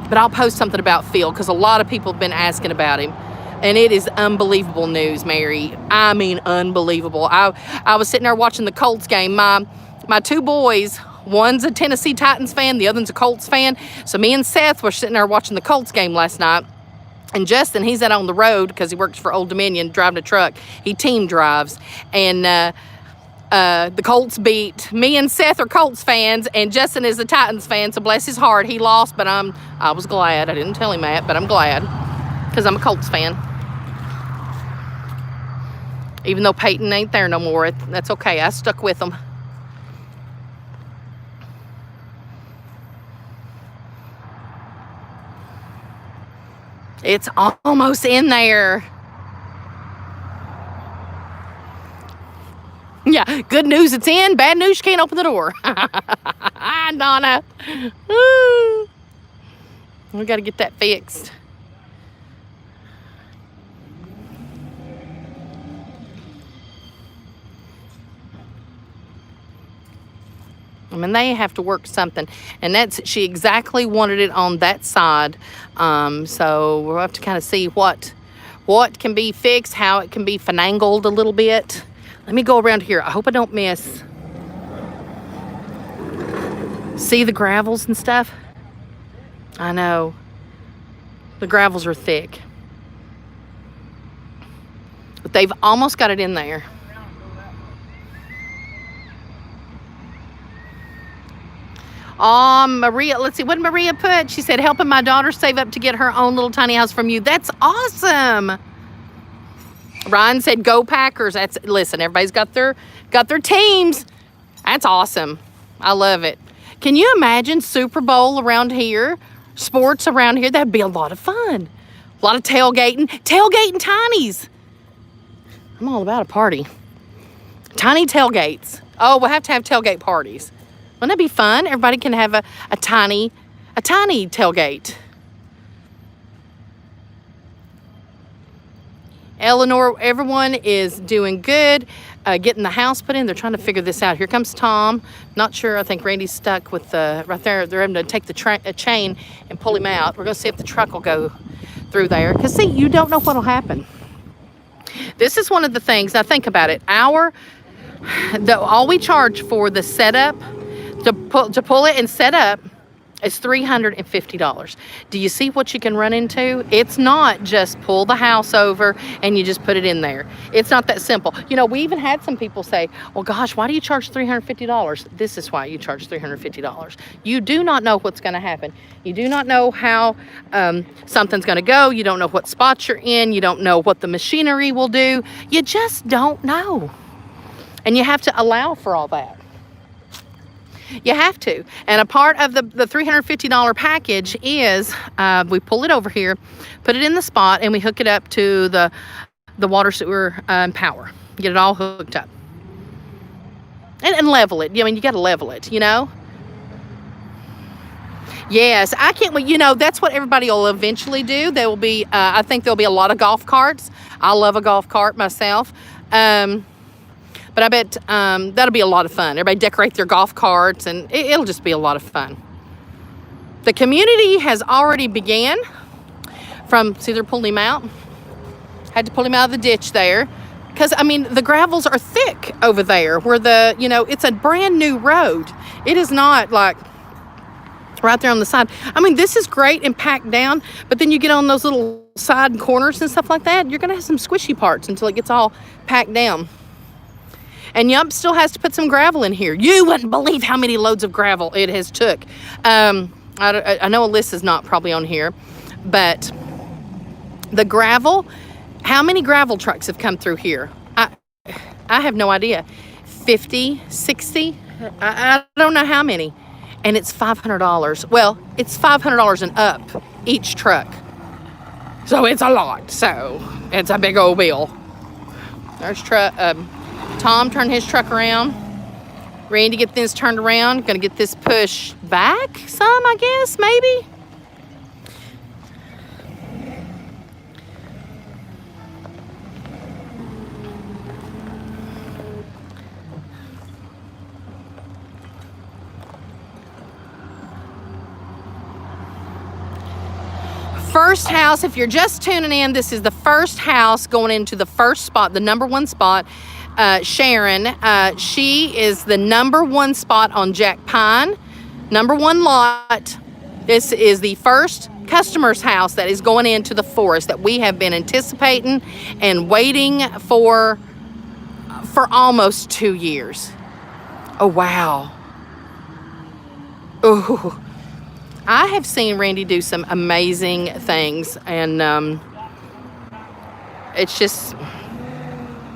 Speaker 3: But I'll post something about Phil because a lot of people have been asking about him. And it is unbelievable news, Mary. I mean, unbelievable. I was sitting there watching the Colts game. My two boys, one's a Tennessee Titans fan, the other's a Colts fan. So me and Seth were sitting there watching the Colts game last night. And Justin, he's out on the road because he works for Old Dominion, driving a truck. He team drives. And the Colts beat. Me and Seth are Colts fans, and Justin is a Titans fan, so bless his heart. He lost, but I was glad. I didn't tell him that, but I'm glad because I'm a Colts fan. Even though Peyton ain't there no more, that's okay. I stuck with him. It's almost in there. Yeah, good news it's in. Bad news you can't open the door. Donna. Woo. We got to get that fixed. I mean, they have to work something. And she exactly wanted it on that side. So we'll have to kind of see what can be fixed, how it can be finagled a little bit. Let me go around here. I hope I don't miss. See the gravels and stuff? I know. The gravels are thick. But they've almost got it in there. Maria, let's see, what did Maria put? She said, helping my daughter save up to get her own little tiny house from you. That's awesome. Ryan said, go Packers. Listen, everybody's got their teams. That's awesome. I love it. Can you imagine Super Bowl around here? Sports around here? That'd be a lot of fun. A lot of tailgating. Tailgating tinies. I'm all about a party. Tiny tailgates. Oh, we'll have to have tailgate parties. Wouldn't that be fun? Everybody can have a tiny tailgate. Eleanor, everyone is doing good. Getting the house put in. They're trying to figure this out. Here comes Tom. Not sure. I think Randy's stuck with right there. They're having to take the chain and pull him out. We're going to see if the truck will go through there. Because, see, you don't know what will happen. This is one of the things. Now, think about it. All we charge for the setup, to pull it and set up, is $350. Do you see what you can run into? It's not just pull the house over and you just put it in there. It's not that simple. You know, we even had some people say, well, gosh, why do you charge $350? This is why you charge $350. You do not know what's going to happen. You do not know how something's going to go. You don't know what spots you're in. You don't know what the machinery will do. You just don't know. And you have to allow for all that. You have to. And a part of the $350 package is we pull it over here, put it in the spot, and we hook it up to the water, sewer, and power. Get it all hooked up. And level it. I mean, you got to level it, you know? Yes, I can't wait. You know, that's what everybody will eventually do. There will be, I think there'll be a lot of golf carts. I love a golf cart myself. But I bet that'll be a lot of fun. Everybody decorate their golf carts, and it'll just be a lot of fun. The community has already began see, they're pulling him out. Had to pull him out of the ditch there. Because, I mean, the gravels are thick over there where it's a brand new road. It is not like right there on the side. I mean, this is great and packed down, but then you get on those little side corners and stuff like that, you're going to have some squishy parts until it gets all packed down. And Yump still has to put some gravel in here. You wouldn't believe how many loads of gravel it has took. I know Alyssa's not probably on here, but the gravel, how many gravel trucks have come through here? I have no idea. 50, 60? I don't know how many. and it's $500. Well, it's $500 and up each truck. So it's a lot. So it's a big old bill. There's Tom turned his truck around. Randy get this turned around. Gonna get this pushed back some, I guess, maybe. First house, if you're just tuning in, this is the first house going into the first spot, the number one spot. Sharon, she is the number one spot on Jack Pine, number one lot. This is the first customer's house that is going into the forest that we have been anticipating and waiting for almost 2 years. Oh, wow. Oh, I have seen Randy do some amazing things, and it's just,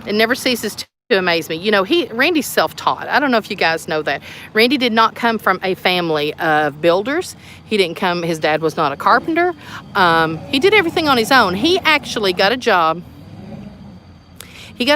Speaker 3: it never ceases to amaze me. You know, Randy's self-taught. I don't know if you guys know that. Randy did not come from a family of builders. He didn't come, his dad was not a carpenter. He did everything on his own. He actually got a job. He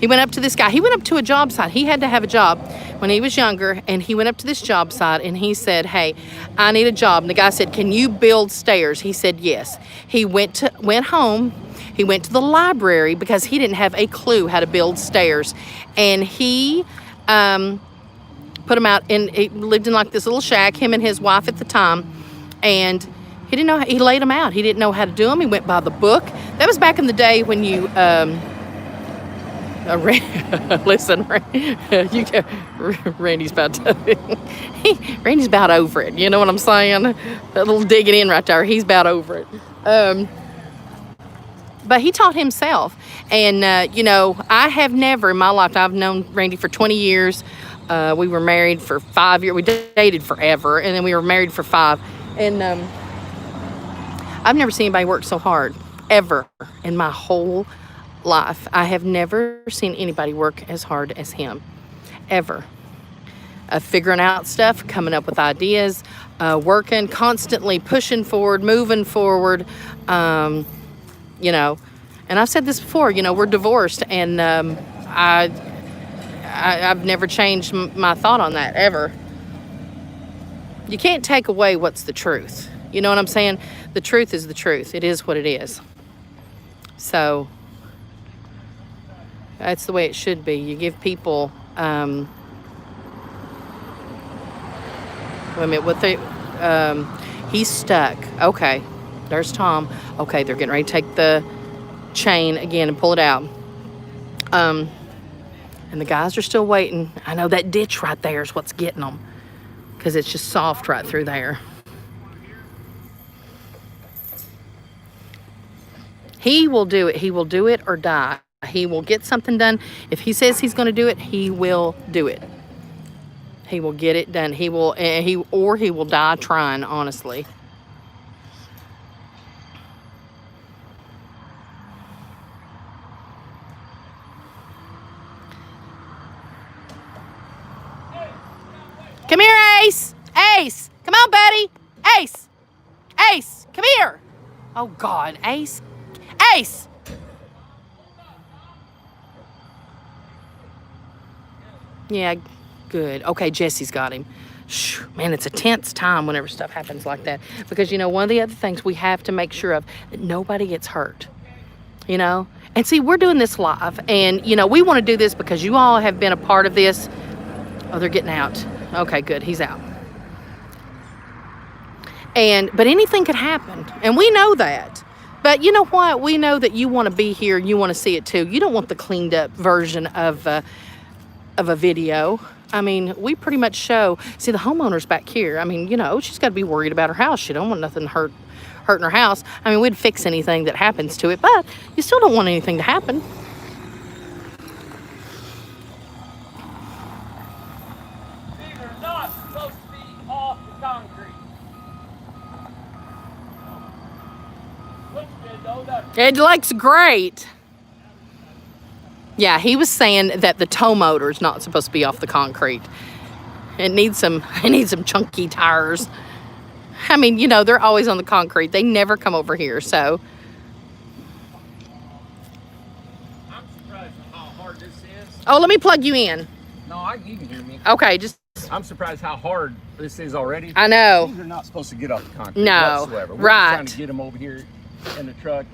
Speaker 3: went up to this guy. He went up to a job site. He had to have a job when he was younger, and he went up to this job site and he said, hey, I need a job. And the guy said, can you build stairs? He said, yes. He went home. He went to the library because he didn't have a clue how to build stairs. And he put him out, and he lived in like this little shack, him and his wife at the time. And he didn't know, he laid them out. He didn't know how to do them. He went by the book. That was back in the day when you, listen, Randy's about to, Randy's about over it. You know what I'm saying? That little digging in right there. He's about over it. But he taught himself. And, you know, I have never in my life, I've known Randy for 20 years. We were married for 5 years. We dated forever. And then we were married for 5. And I've never seen anybody work so hard, ever, in my whole life. I have never seen anybody work as hard as him, ever. Figuring out stuff, coming up with ideas, working, constantly pushing forward, moving forward. You know, and I've said this before, you know, we're divorced, and I've never changed my thought on that, ever. You can't take away what's the truth. You know what I'm saying? The truth is the truth. It is what it is. So that's the way it should be. You give people, wait a minute, he's stuck. Okay, there's Tom. Okay, they're getting ready to take the chain again and pull it out. And the guys are still waiting. I know that ditch right there is what's getting them, because it's just soft right through there. He will do it. He will do it or die. He will get something done. If he says he's going to do it, he will do it. He will get it done. He will die trying, honestly. Come here, Ace. Ace. Come on, buddy. Ace. Ace. Come here. Oh, God. Ace. Ace. Yeah, good. Okay, Jesse's got him. Man, it's a tense time whenever stuff happens like that. Because, you know, one of the other things we have to make sure of, that nobody gets hurt. You know? And see, we're doing this live. And, you know, we want to do this because you all have been a part of this. Oh, they're getting out. Okay, good. He's out. But anything could happen. And we know that. But you know what? We know that you want to be here. You want to see it too. You don't want the cleaned up version of a video. I mean, we pretty much show. See, the homeowner's back here. I mean, you know, she's got to be worried about her house. She don't want nothing hurting her house. I mean, we'd fix anything that happens to it, but you still don't want anything to happen.
Speaker 1: These are not supposed to be off the concrete. Looks good though, doesn't it?
Speaker 3: It looks great. Yeah, he was saying that the tow motor is not supposed to be off the concrete. It needs some chunky tires. I mean, you know, they're always on the concrete. They never come over here, so.
Speaker 1: I'm surprised at how hard this is.
Speaker 3: Oh, let me plug you in.
Speaker 1: No, you can hear me.
Speaker 3: Okay, just.
Speaker 1: I'm surprised how hard this is already.
Speaker 3: I know.
Speaker 1: These are not supposed to get off the concrete
Speaker 3: No,
Speaker 1: whatsoever. We're just
Speaker 3: right.
Speaker 1: trying to get them over here in the truck.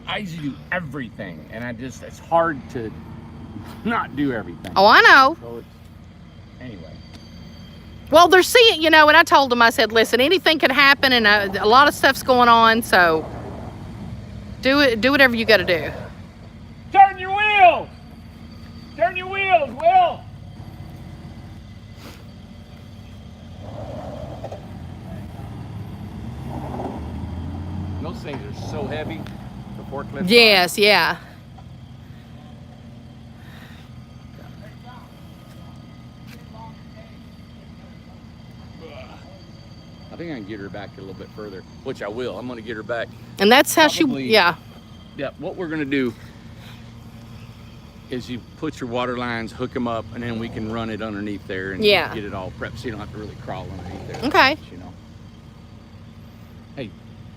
Speaker 1: I usually do everything, and it's hard to not do everything.
Speaker 3: Oh, I know.
Speaker 1: So it's, anyway.
Speaker 3: Well, they're seeing, you know, and I told them, I said, listen, anything can happen, and a lot of stuff's going on, so do whatever you got to do.
Speaker 1: Turn your wheels! Turn your wheels, Will! Those things are so heavy, the forklift.
Speaker 3: Yes, yeah.
Speaker 1: I think I can get her back a little bit further, which I will. I'm going to get her back.
Speaker 3: And that's how
Speaker 1: Probably.
Speaker 3: yeah.
Speaker 1: Yeah, what we're going to do is you put your water lines, hook them up, and then we can run it underneath there and
Speaker 3: Yeah.
Speaker 1: get it all prepped so you don't have to really crawl underneath there.
Speaker 3: Okay.
Speaker 1: You know. Hey.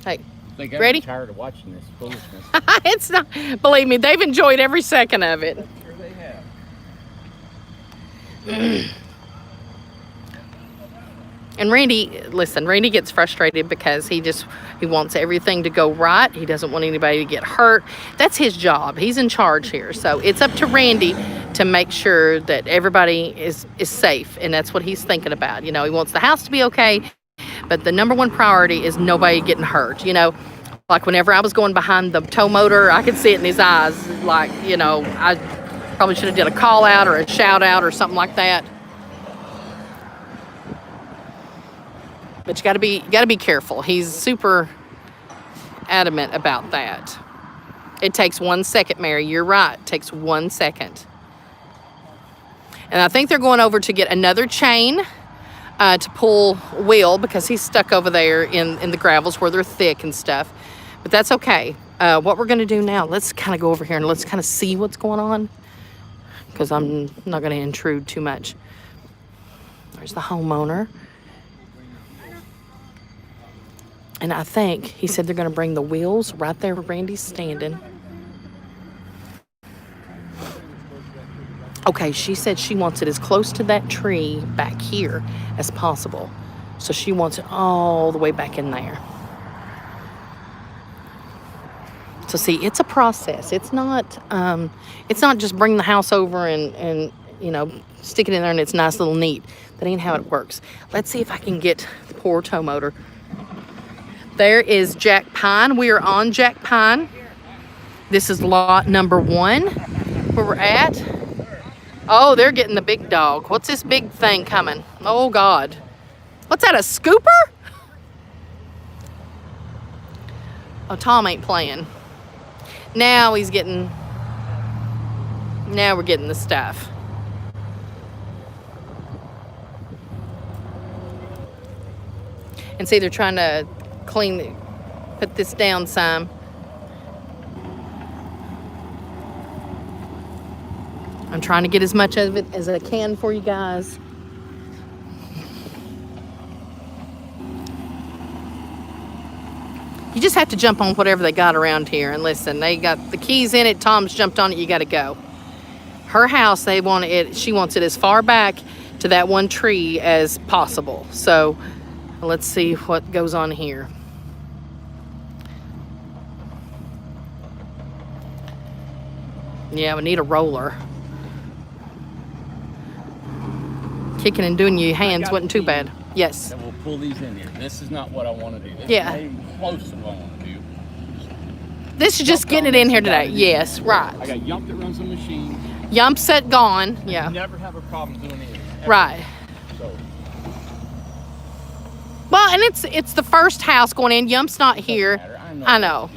Speaker 3: Hey.
Speaker 1: I think I'm
Speaker 3: Ready?
Speaker 1: tired of watching this foolishness.
Speaker 3: It's not, believe me, they've enjoyed every second of it.
Speaker 1: Sure they have.
Speaker 3: And Randy, listen, Randy gets frustrated because he wants everything to go right. He doesn't want anybody to get hurt. That's his job. He's in charge here. So it's up to Randy to make sure that everybody is safe. And that's what he's thinking about. You know, he wants the house to be okay, but the number one priority is nobody getting hurt. You know, like whenever I was going behind the tow motor, I could see it in his eyes. Like, you know, I probably should have did a call out or a shout out or something like that. But you gotta be careful. He's super adamant about that. It takes 1 second, Mary. You're right. It takes 1 second. And I think they're going over to get another chain to pull Will because he's stuck over there in the gravels where they're thick and stuff. But that's okay. What we're gonna do now, let's kind of go over here and let's kind of see what's going on because I'm not gonna intrude too much. There's the homeowner. And I think he said they're going to bring the wheels right there where Randy's standing. Okay, she said she wants it as close to that tree back here as possible. So she wants it all the way back in there. So see, it's a process. It's not just bring the house over and you know, stick it in there and it's nice little neat. That ain't how it works. Let's see if I can get the poor tow motor. There is Jack Pine. We are on Jack Pine. This is lot number 1 where we're at. Oh, they're getting the big dog. What's this big thing coming? Oh, God. What's that, a scooper? Oh, Tom ain't playing. Now we're getting the stuff. And see, they're trying to put this down some. I'm trying to get as much of it as I can for you guys. You just have to jump on whatever they got around here. And listen, they got the keys in it. Tom's jumped on it. You got to go. Her house, she wants it as far back to that one tree as possible. So let's see what goes on here. Yeah, we need a roller. Kicking and doing your hands wasn't too bad. Yes.
Speaker 1: And we'll pull these in here. This is not what I want to do. This
Speaker 3: Yeah.
Speaker 1: is way close to what I want to do.
Speaker 3: This is just getting it in here today. Yes, right.
Speaker 1: I got Yump that runs the machine.
Speaker 3: Yump set gone. Yeah.
Speaker 1: Never have a problem doing it. Ever.
Speaker 3: Right.
Speaker 1: So.
Speaker 3: Well, and it's the first house going in. Yump's not here. I know.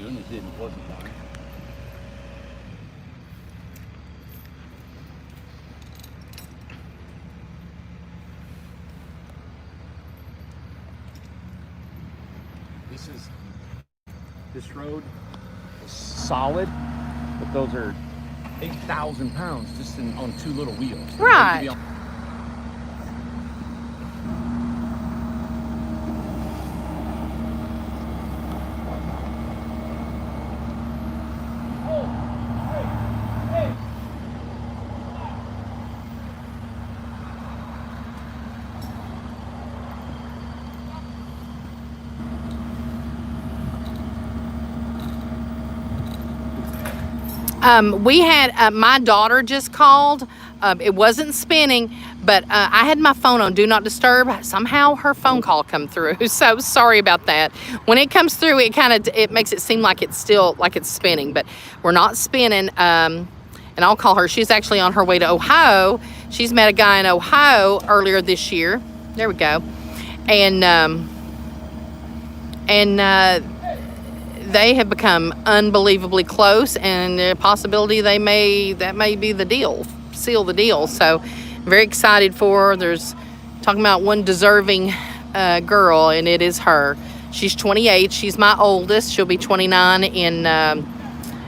Speaker 1: This road is solid, but those are 8,000 pounds just on 2 little wheels.
Speaker 3: Right. We had my daughter just called. It wasn't spinning, but I had my phone on Do Not Disturb. Somehow her phone call come through. So sorry about that. When it comes through, it makes it seem like it's still like it's spinning, but we're not spinning. And I'll call her. She's actually on her way to Ohio. She's met a guy in Ohio earlier this year. There we go. And they have become unbelievably close, and the possibility that may be the deal, seal the deal. So very excited for her. There's talking about one deserving girl, and it is her. She's 28. She's my oldest. She'll be 29 in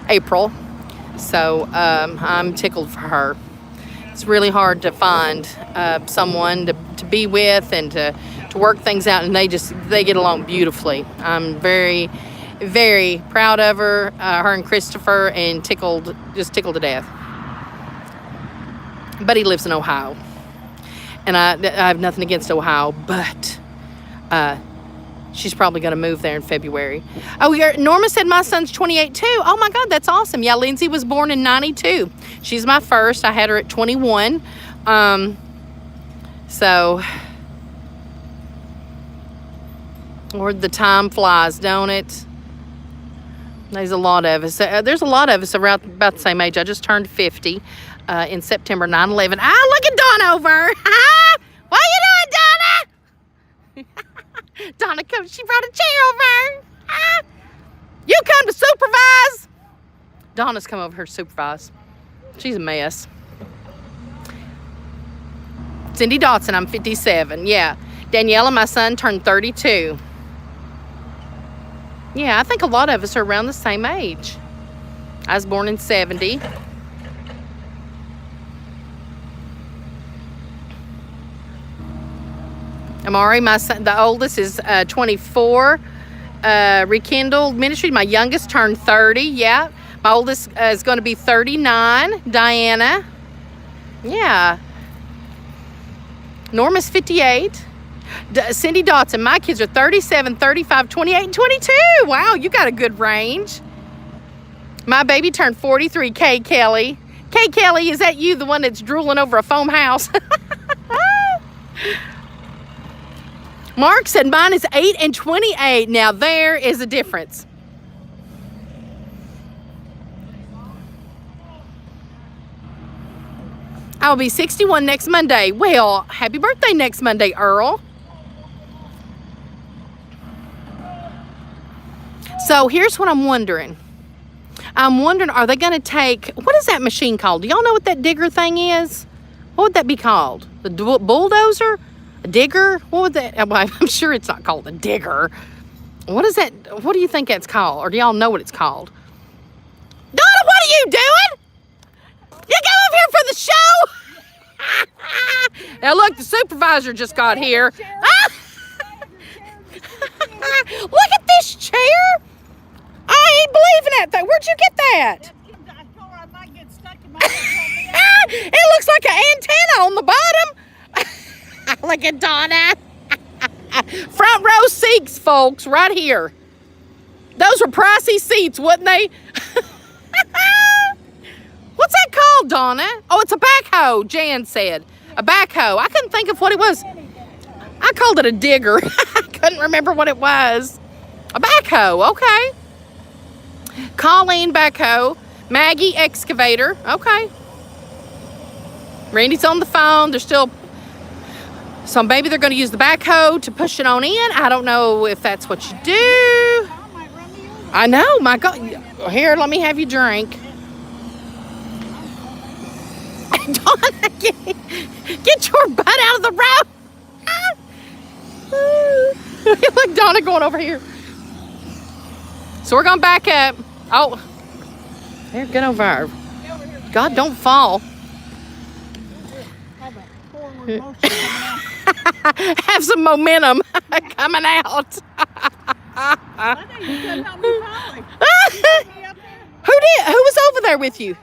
Speaker 3: April. So I'm tickled for her. It's really hard to find someone to be with and to work things out, and they get along beautifully. I'm very, very proud of her and Christopher, and tickled to death. But he lives in Ohio, and I have nothing against Ohio, but she's probably going to move there in February. Oh, Norma said my son's 28 too. Oh my God, that's awesome. Yeah, Lindsay was born in 92. She's my first. I had her at 21. So, Lord, the time flies, don't it? There's a lot of us. There's a lot of us around about the same age. I just turned 50 in September, 9/11. Ah, look at Donna over. What you doing, Donna? Donna comes. She brought a chair over. You come to supervise. Donna's come over here to supervise. She's a mess. Cindy Dotson, I'm 57. Yeah. Daniela, my son, turned 32. Yeah, I think a lot of us are around the same age. I was born in 70. Amari, my son, the oldest, is 24. Rekindled Ministry, my youngest, turned 30. Yeah. My oldest is going to be 39. Diana. Yeah. Norma's 58. Cindy Dotson, my kids are 37, 35, 28, and 22. Wow, you got a good range. My baby turned 43, Kay Kelly. Kay Kelly, is that you, the one that's drooling over a foam house? Mark said mine is 8 and 28. Now there is a difference. I'll be 61 next Monday. Well, happy birthday next Monday, Earl. So here's what I'm wondering. Are they going to take, what is that machine called? Do y'all know what that digger thing is? What would that be called? The bulldozer? A digger? What would that, well, I'm sure it's not called a digger. What is that? What do you think that's called? Or do y'all know what it's called? Donna, what are you doing? You come over here for the show? Now look, the supervisor just got here. Look at this chair. I ain't believing that thing. Where'd you get that? It looks like an antenna on the bottom. Look at Donna. Front row seats, folks, right here. Those were pricey seats, wasn't they? What's that called, Donna? Oh, it's a backhoe, Jan said. A backhoe. I couldn't think of what it was. I called it a digger. I couldn't remember what it was. A backhoe, okay. Colleen, backhoe. Maggie, excavator, okay. Randy's on the phone. They're still... So maybe they're going to use the backhoe to push it on in. I don't know if that's what you do. I know, my God. Here, let me have you drink. Donna, get your butt out of the road. Look, Donna going over here. So we're going to back up. Oh, here, get over here. God, don't fall. Have some momentum coming out. Who did? Who was over there with you?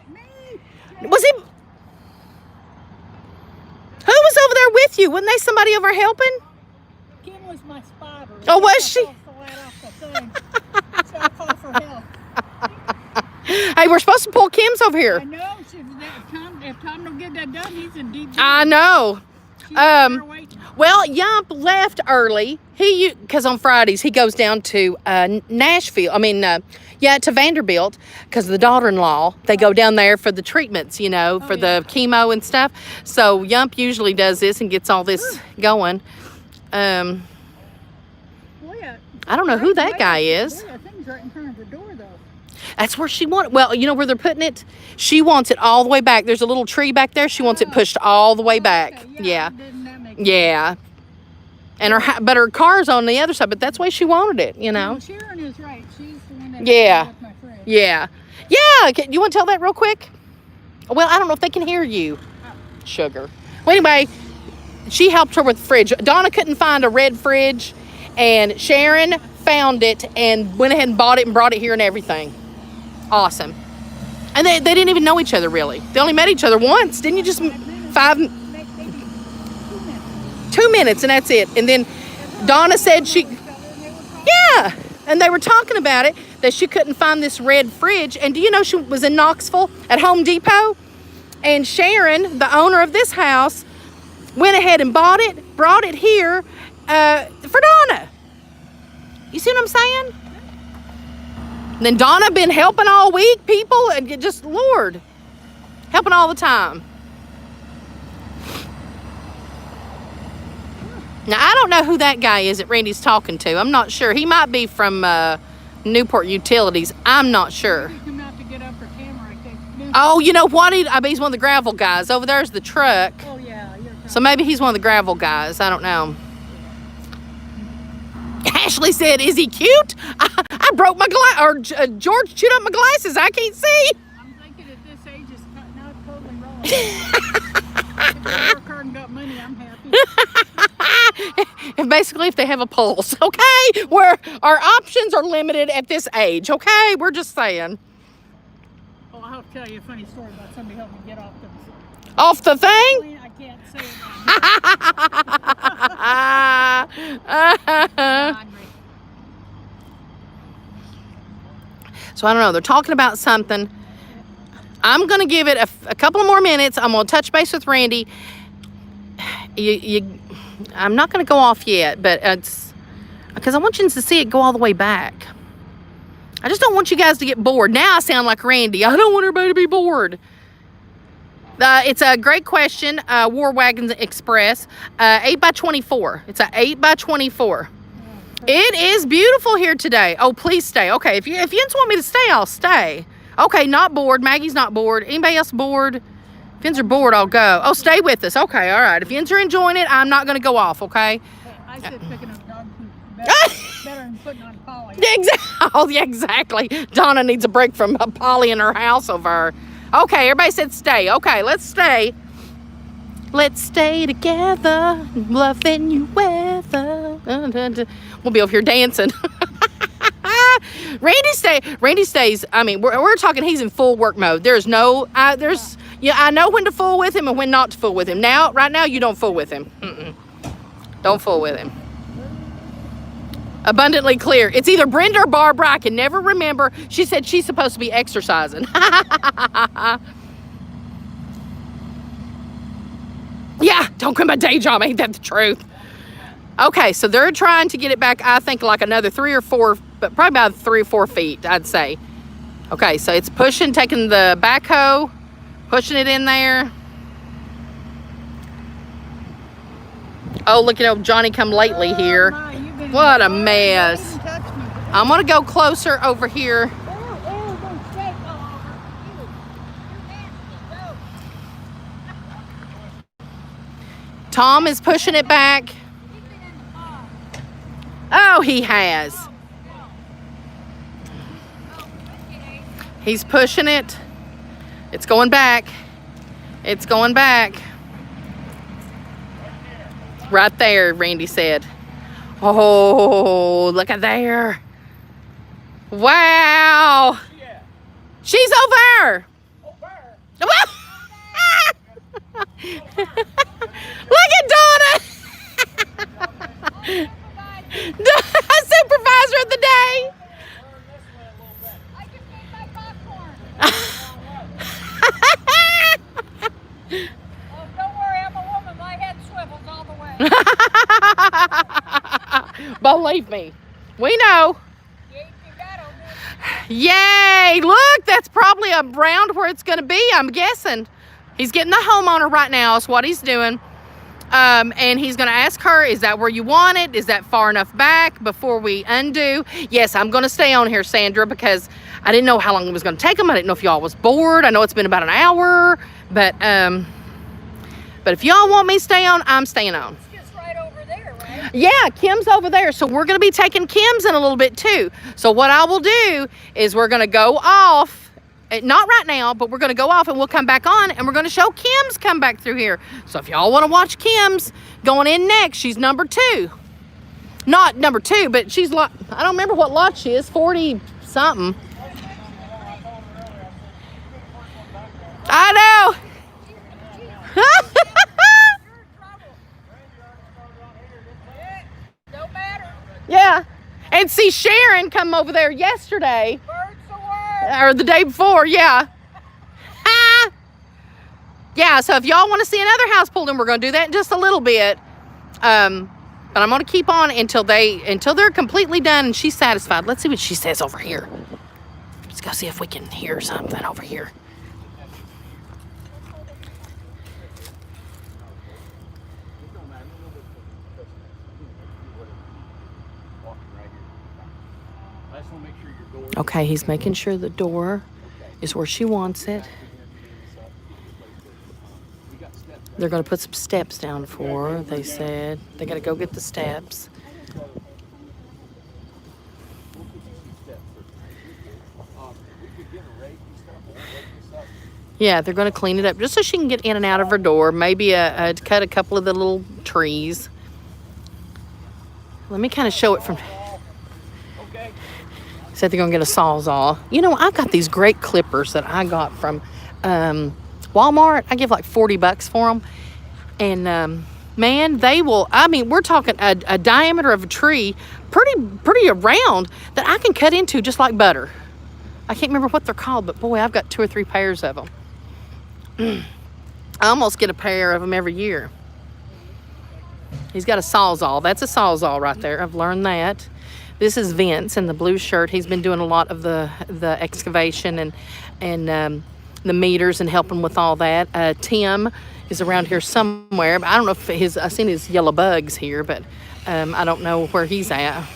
Speaker 3: Was it? Who was over there with you? Wasn't there somebody over helping?
Speaker 2: Kim was my spotter.
Speaker 3: Oh, was she?
Speaker 2: So I called for help.
Speaker 3: Hey, Hey, we're supposed to pull Kim's over
Speaker 2: I
Speaker 3: here.
Speaker 2: know. If Tom don't get that done, he's in deep.
Speaker 3: I know.
Speaker 2: She's there waiting.
Speaker 3: Well, Yump left early. Because on Fridays he goes down to Nashville. To Vanderbilt because the daughter-in-law. They go down there for the treatments, for the chemo and stuff. So Yump usually does this and gets all this going.
Speaker 2: Boy,
Speaker 3: I don't know who that guy is.
Speaker 2: Boy, that thing's right in front of the door, though.
Speaker 3: That's where she wants. Well, you know where they're putting it? She wants it all the way back. There's a little tree back there. She wants it pushed all the way back.
Speaker 2: Okay,
Speaker 3: Yeah.
Speaker 2: Didn't that make sense?
Speaker 3: Yeah. And her car's on the other side, but that's the way she wanted it,
Speaker 2: Well, Sharon is right. She's the one that
Speaker 3: Yeah.
Speaker 2: with my fridge.
Speaker 3: Yeah. Yeah. You want to tell that real quick? Well, I don't know if they can hear you. Sugar. Well, anyway, she helped her with the fridge. Donna couldn't find a red fridge, and Sharon found it and went ahead and bought it and brought it here and everything. Awesome. And they didn't even know each other, really. They only met each other once. Didn't you just...
Speaker 2: Maybe
Speaker 3: 2 minutes, and that's it. And then Donna said she... Yeah. And they were talking about it, that she couldn't find this red fridge. And do you know she was in Knoxville at Home Depot? And Sharon, the owner of this house, went ahead and bought it, brought it here for Donna. You see what I'm saying? And then Donna been helping all week, people, and just, Lord, helping all the time. Now, I don't know who that guy is that Randy's talking to. I'm not sure. He might be from Newport Utilities. I'm not sure.
Speaker 2: he come out to get up her camera, I think.
Speaker 3: Oh, you know what? I bet he's one of the gravel guys. Over there's the truck.
Speaker 2: Oh, yeah. You're
Speaker 3: So maybe he's one of the gravel guys. I don't know. Ashley said, is he cute? I broke my George chewed up my glasses. I can't see.
Speaker 2: I'm thinking at this age, it's not totally wrong. If I work hard and got money, I'm happy.
Speaker 3: And basically, if they have a pulse, okay? Where our options are limited at this age, okay? We're just saying.
Speaker 2: Oh, I'll tell you a funny story about somebody helping me get off the...
Speaker 3: Off the thing?
Speaker 2: I can't say it now.
Speaker 3: So I don't know. They're talking about something. I'm going to give it a couple more minutes. I'm going to touch base with Randy. I'm not going to go off yet, but it's because I want you to see it go all the way back. I just don't want you guys to get bored. Now I sound like Randy. I don't want everybody to be bored. It's a great question. War Wagons Express, 8x24. It's a 8x24. It is beautiful here today. Oh, please stay. Okay, if you want me to stay, I'll stay. Okay, not bored. Maggie's not bored. Anybody else bored? If yins are bored, I'll go. Oh, stay with us. Okay, all right. If yins are enjoying it, I'm not going to go off, okay?
Speaker 2: I said picking up dog food better than putting on Polly.
Speaker 3: Oh, yeah, exactly. Donna needs a break from Polly in her house over her. Okay, everybody said stay. Okay, let's stay. Let's stay together, loving you weather. We'll be over here dancing. Randy stays. I mean, we're talking. He's in full work mode. There's no. I know when to fool with him and when not to fool with him. Right now, you don't fool with him. Don't fool with him. Abundantly clear. It's either Brenda or Barbara. I can never remember. She said she's supposed to be exercising. Yeah, don't quit my day job. Ain't that the truth? Okay, so they're trying to get it back, I think, like another 3 or 4, but probably about 3 or 4 feet, I'd say. Okay, so it's pushing, taking the backhoe, pushing it in there. Oh, look at old Johnny come lately here. What a mess. I'm going to go closer over here. Tom is pushing it back. Oh, he has. He's pushing it. It's going back. It's going back. Right there, Randy said. Oh, look at there. Wow. She's over there. Look at Donna. Supervisor of the day.
Speaker 2: I can make my popcorn.
Speaker 3: Believe me. We know. Yay! Look, that's probably around where it's going to be, I'm guessing. He's getting the homeowner right now is what he's doing. And he's going to ask her, is that where you want it? Is that far enough back before we undo? Yes, I'm going to stay on here, Sandra, because I didn't know how long it was going to take him. I didn't know if y'all was bored. I know it's been about an hour, but if y'all want me to stay on, I'm staying on.
Speaker 6: It's just right over there, right?
Speaker 3: Yeah, Kim's over there. So we're going to be taking Kim's in a little bit too. So what I will do is we're going to go off. Not right now, but we're going to go off and we'll come back on and we're going to show Kim's come back through here. So if y'all want to watch Kim's going in next, she's number 2. Not number 2, but she's lot, I don't remember what lot she is, 40 something. I know.
Speaker 6: Don't matter.
Speaker 3: Yeah. And see Sharon come over there yesterday. Or the day before, yeah. Yeah, so if y'all want to see another house pulled in, we're going to do that in just a little bit. But I'm going to keep on until they're completely done and she's satisfied. Let's see what she says over here. Let's go see if we can hear something over here. Okay, he's making sure the door is where she wants it. They're going to put some steps down for her, they said. They got to go get the steps. Yeah, they're going to clean it up just so she can get in and out of her door. Maybe cut a couple of the little trees. Let me kind of show it from... Said they're going to get a Sawzall. You know, I got these great clippers that I got from Walmart. I give like $40 for them. And, man, they will... I mean, we're talking a diameter of a tree, pretty round, that I can cut into just like butter. I can't remember what they're called, but, boy, I've got 2 or 3 pairs of them. I almost get a pair of them every year. He's got a Sawzall. That's a Sawzall right there. I've learned that. This is Vince in the blue shirt. He's been doing a lot of the excavation and the meters and helping with all that. Tim is around here somewhere. But I don't know if I've seen his yellow bugs here, but I don't know where he's at.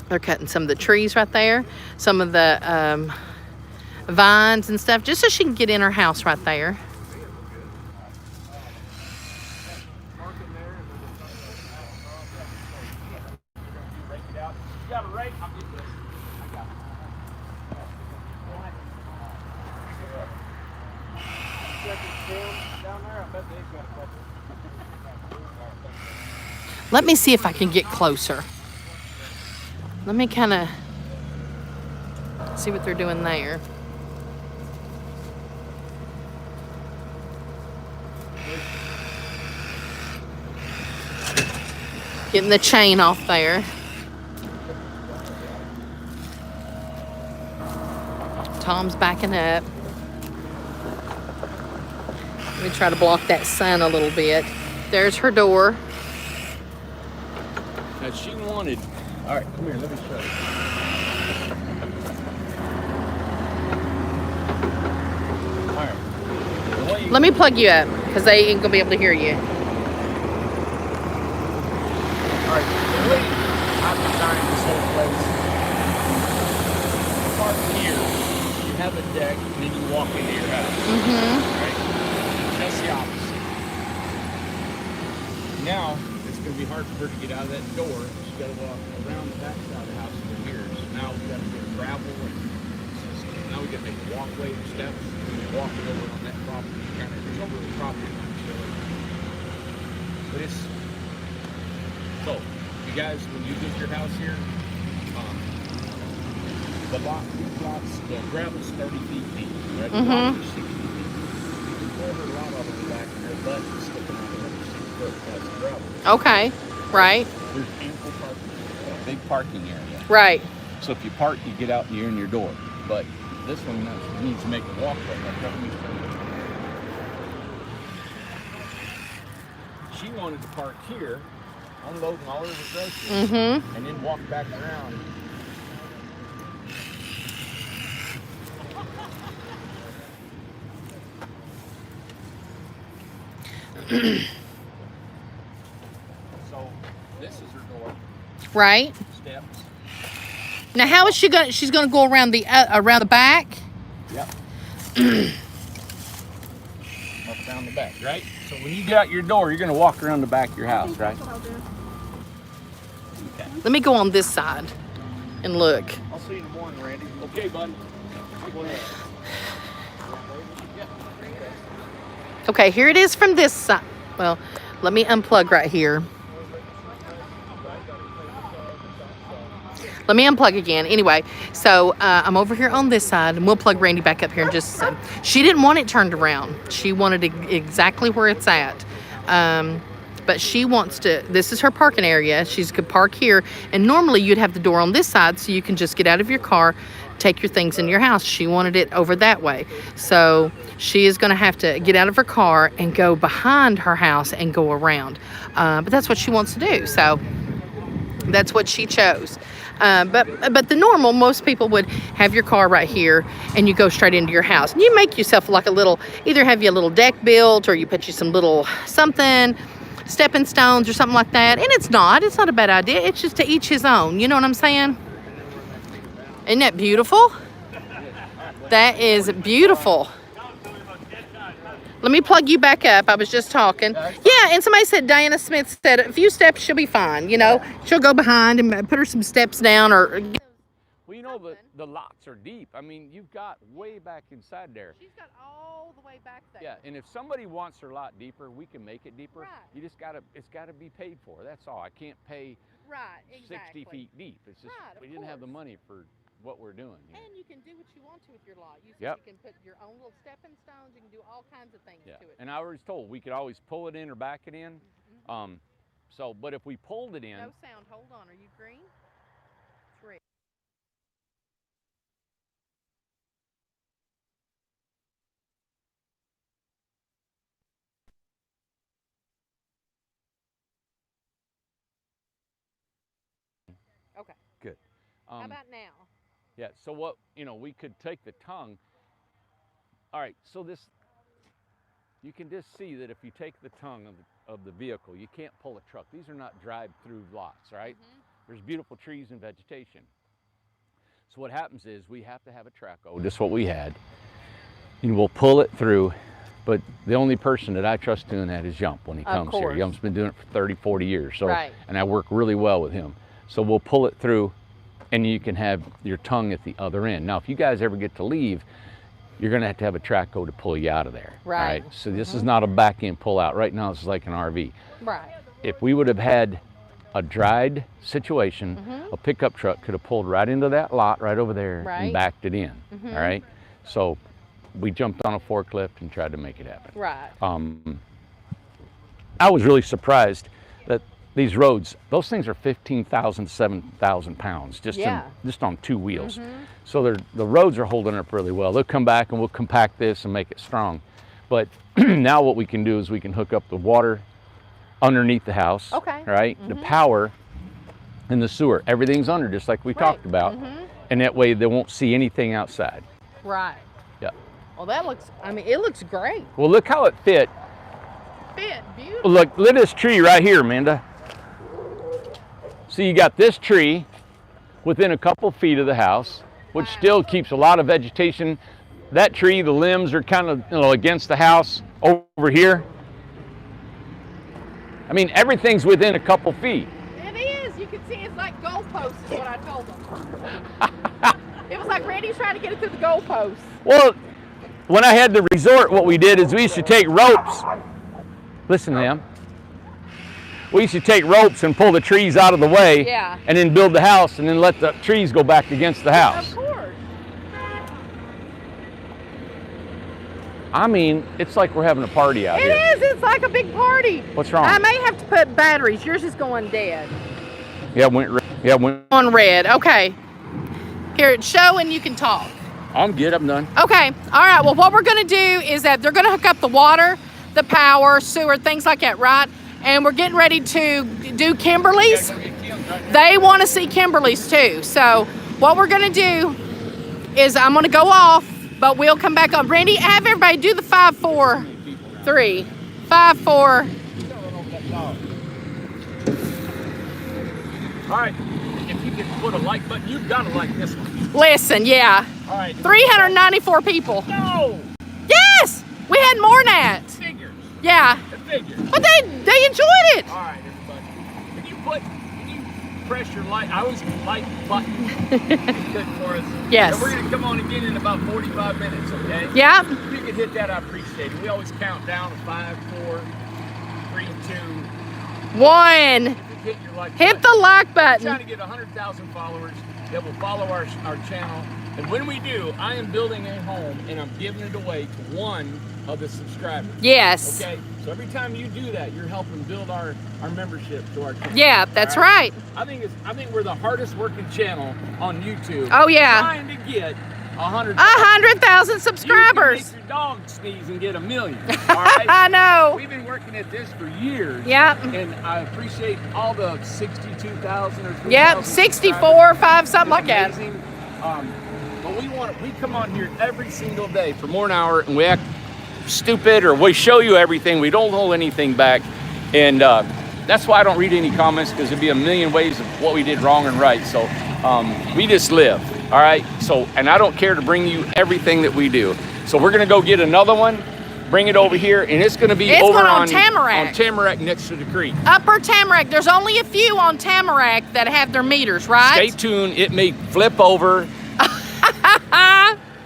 Speaker 3: They're cutting some of the trees right there, some of the vines and stuff, just so she can get in her house right there. Let me see if I can get closer. Let me kind of see what they're doing there. Getting the chain off there. Tom's backing up. Let me try to block that sun a little bit. There's her door.
Speaker 1: Now she wanted... All right, come here, let me show you. All right.
Speaker 3: Let me plug you up, because they ain't going to be able to hear you.
Speaker 1: All right, the way I've designed this whole place, park here, you have a deck, and then you walk into your house. Right? Just the opposite. Now, it's going to be hard for her to get out of that door. She's got to walk around the back side of the house over here. So now we've got to get gravel, and now we've got to make a walkway and steps. Walk it over on that property. There's no really property line, but it's... So, you guys, when you get your house here, the gravel's 30 feet deep, right? The lot is 60 feet. You can pull her lot all the way back and her butt is sticking out another 6 foot. That's gravel.
Speaker 3: Okay, right.
Speaker 1: There's ample parking, a big parking area.
Speaker 3: Right.
Speaker 1: So if you park, you get out and you're in your door. But this one needs to make a walkway. she wanted to park here, unloading all of her groceries,
Speaker 3: Mm-hmm.
Speaker 1: and then walk back around. So this is her door,
Speaker 3: Right.
Speaker 1: steps.
Speaker 3: Now, how is she gonna? She's gonna go around the back.
Speaker 1: Yep. Up down the back, right? So when you get out your door, you're gonna walk around the back of your house, right?
Speaker 2: That's what I'll do.
Speaker 1: Okay.
Speaker 3: Let me go on this side and look.
Speaker 1: I'll see you in the morning, Randy. Okay, bud. Go ahead.
Speaker 3: Okay, here it is from this side. Well, let me unplug right here. Let me unplug again. Anyway, so I'm over here on this side, and we'll plug Randy back up here in just a second. She didn't want it turned around. She wanted it exactly where it's at. But she wants to, this is her parking area. She's could park here, and normally you'd have the door on this side so you can just get out of your car, take your things in your house. She wanted it over that way. So she is going to have to get out of her car and go behind her house and go around. But that's what she wants to do. So that's what she chose. But the normal, most people would have your car right here and you go straight into your house. And you make yourself like a little, either have you a little deck built or you put you some little something, stepping stones or something like that. And it's not a bad idea. It's just to each his own. You know what I'm saying? Isn't that beautiful? That is beautiful. Let me plug you back up. I was just talking. Yeah, and somebody said, Diana Smith said, a few steps, she'll be fine. You know, she'll go behind and put her some steps down or.
Speaker 1: Well, you know, the lots are deep. I mean, you've got way back inside there.
Speaker 3: She's got all the way back there.
Speaker 1: Yeah, and if somebody wants her lot deeper, we can make it deeper.
Speaker 3: Right.
Speaker 1: You just it's gotta be paid for. That's all. I can't pay
Speaker 3: Right, exactly.
Speaker 1: 60 feet deep. It's just,
Speaker 3: Right, of
Speaker 1: we didn't have the
Speaker 3: course.
Speaker 1: money for what we're doing here.
Speaker 3: And you can do what you want to with your lot. You,
Speaker 1: Yep.
Speaker 3: you can put your own little stepping stones. You can do all kinds of things
Speaker 1: Yeah,
Speaker 3: to it.
Speaker 1: and I was told we could always pull it in or back it in. So, but if we pulled it in,
Speaker 3: No sound. Hold on. Are you green? It's red. Okay.
Speaker 1: good.
Speaker 3: How about now?
Speaker 1: Yeah, so what, you know, we could take the tongue. All right, so this, you can just see that if you take the tongue of the vehicle, you can't pull a truck. These are not drive-through lots, right? There's beautiful trees and vegetation. So what happens is we have to have a Traco, just what we had, and we'll pull it through, but the only person that I trust doing that is Yump when he
Speaker 3: Of
Speaker 1: comes here.
Speaker 3: course.
Speaker 1: Yump's been doing it for 30, 40 years, so,
Speaker 3: Right.
Speaker 1: and I work really well with him. So we'll pull it through, and you can have your tongue at the other end. Now, if you guys ever get to leave, you're gonna have to have a Traco to pull you out of there. all
Speaker 3: Right.
Speaker 1: So this is not a back end pull out. Right now, this is like an RV.
Speaker 3: Right.
Speaker 1: If we would have had a dried situation, a pickup truck could have pulled right into that lot right over there
Speaker 3: Right.
Speaker 1: and backed it in, all right? So we jumped on a forklift and tried to make it happen.
Speaker 3: Right.
Speaker 1: I was really surprised that these roads, those things are 15,000 to 7,000 pounds just,
Speaker 3: Yeah.
Speaker 1: just on two wheels. So the roads are holding up really well. They'll come back and we'll compact this and make it strong. But now what we can do is we can hook up the water underneath the house,
Speaker 3: Okay.
Speaker 1: right? The power and the sewer, everything's under just like we talked about. And that way they won't see anything outside.
Speaker 3: Right.
Speaker 1: Yeah.
Speaker 3: Well, that looks, I mean, it looks great.
Speaker 1: Well, look how it fit.
Speaker 3: Fit. Beautiful.
Speaker 1: Look at this tree right here, Amanda. So you got this tree within a couple feet of the house, which still keeps a lot of vegetation. That tree, the limbs are kind of, against the house over here. I mean, everything's within a couple feet.
Speaker 3: It is. You can see it's like goalposts is what I told them. It was like Randy's trying to get it through the goalposts.
Speaker 1: Well, when I had the resort, what we did is we used to take ropes. Listen to them. We used to take ropes and pull the trees out of the way,
Speaker 3: Yeah.
Speaker 1: and then build the house, and then let the trees go back against the house.
Speaker 3: Of course.
Speaker 1: I mean, it's like we're having a party out here.
Speaker 3: It is. It's like a big party.
Speaker 1: What's wrong?
Speaker 3: I may have to put batteries. Yours is going dead.
Speaker 1: Yeah, went.
Speaker 3: On red. Okay. Here, it's showing you can talk.
Speaker 1: I'm good. I'm done.
Speaker 3: Okay. All right. Well, what we're going to do is that they're going to hook up the water, the power, sewer, things like that, right? and we're getting ready to do Kimberly's. They want to see Kimberly's too. So what we're gonna do is I'm gonna go off, but we'll come back on. Randy, have everybody do the 5, 4, 3, 5, 4.
Speaker 1: All right, if you can put a like button, you've got to like this one.
Speaker 3: Listen, yeah.
Speaker 1: All right.
Speaker 3: 394 people.
Speaker 1: No!
Speaker 3: Yes! We had more than that.
Speaker 1: Figures.
Speaker 3: Yeah.
Speaker 1: The figures.
Speaker 3: But they enjoyed it.
Speaker 1: All right, everybody. Can you press your like? I always like button. Good for us.
Speaker 3: Yes.
Speaker 1: And we're gonna come on again in about 45 minutes, okay?
Speaker 3: Yeah.
Speaker 1: If you can hit that, I appreciate it. We always count down to 5, 4, 3, 2.
Speaker 3: 1.
Speaker 1: Hit your like
Speaker 3: Hit
Speaker 1: button.
Speaker 3: the like
Speaker 1: We're
Speaker 3: button.
Speaker 1: trying to get 100,000 followers that will follow our channel. And when we do, I am building a home and I'm giving it away to one of the subscribers.
Speaker 3: Yes.
Speaker 1: Okay? So every time you do that, you're helping build our membership to our channel.
Speaker 3: Yeah, that's
Speaker 1: All
Speaker 3: right.
Speaker 1: I think we're the hardest working channel on YouTube.
Speaker 3: Oh, yeah.
Speaker 1: Trying to get 100,000.
Speaker 3: 100,000 subscribers.
Speaker 1: You can make your dog sneeze and get 1 million. All right?
Speaker 3: I know.
Speaker 1: We've been working at this for years.
Speaker 3: Yep.
Speaker 1: And I appreciate all the 62,000 or 3,000
Speaker 3: Yep. 64, 5, something like that.
Speaker 1: amazing. But we come on here every single day for more than an hour and we act stupid or we show you everything. We don't hold anything back. And that's why I don't read any comments, because there'd be a million ways of what we did wrong and right. So we just live. All right. So, and I don't care to bring you everything that we do. So we're going to go get another one, bring it over here, and it's going to be over
Speaker 3: on Tamarack.
Speaker 1: On Tamarack next to the creek.
Speaker 3: Upper Tamarack. There's only a few on Tamarack that have their meters, right?
Speaker 1: Stay tuned. It may flip over.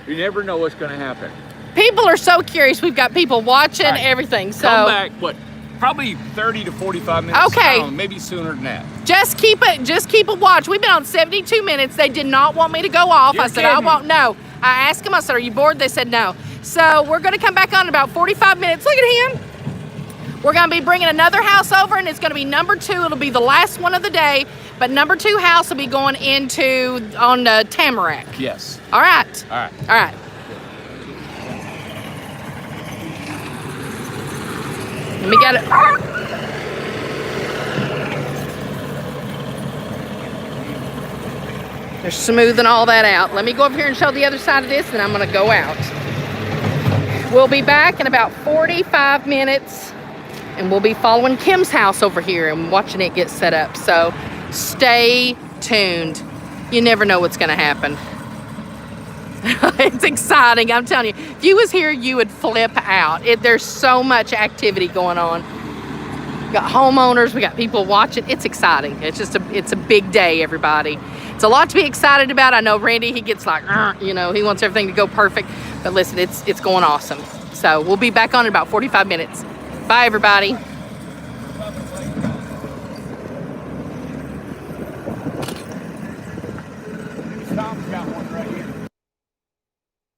Speaker 1: You never know what's going to happen.
Speaker 3: People are so curious. We've got people watching
Speaker 1: All right.
Speaker 3: everything. So
Speaker 1: Come back, probably 30 to 45 minutes.
Speaker 3: Okay.
Speaker 1: I don't know, maybe sooner than that.
Speaker 3: just keep a watch. We've been on 72 minutes. They did not want me to go off.
Speaker 1: You're
Speaker 3: I said, I
Speaker 1: kidding.
Speaker 3: won't know. I asked them, I said, are you bored? They said no. So we're going to come back on in about 45 minutes. Look at him. We're going to be bringing another house over, and it's going to be number 2. It'll be the last one of the day, but number 2 house will be going on Tamarack.
Speaker 1: Yes.
Speaker 3: All right.
Speaker 1: All right.
Speaker 3: All right. Let me get it. They're smoothing all that out. Let me go over here and show the other side of this, and I'm going to go out. We'll be back in about 45 minutes, and we'll be following Kim's house over here and watching it get set up. So stay tuned. You never know what's going to happen. It's exciting, I'm telling you. If you was here, you would flip out. There's so much activity going on. We got homeowners, we got people watching. It's exciting. It's a big day, everybody. It's a lot to be excited about. I know Randy, he gets like, he wants everything to go perfect. But listen, it's going awesome. So we'll be back on in about 45 minutes. Bye, everybody.
Speaker 1: Tom's got one right here.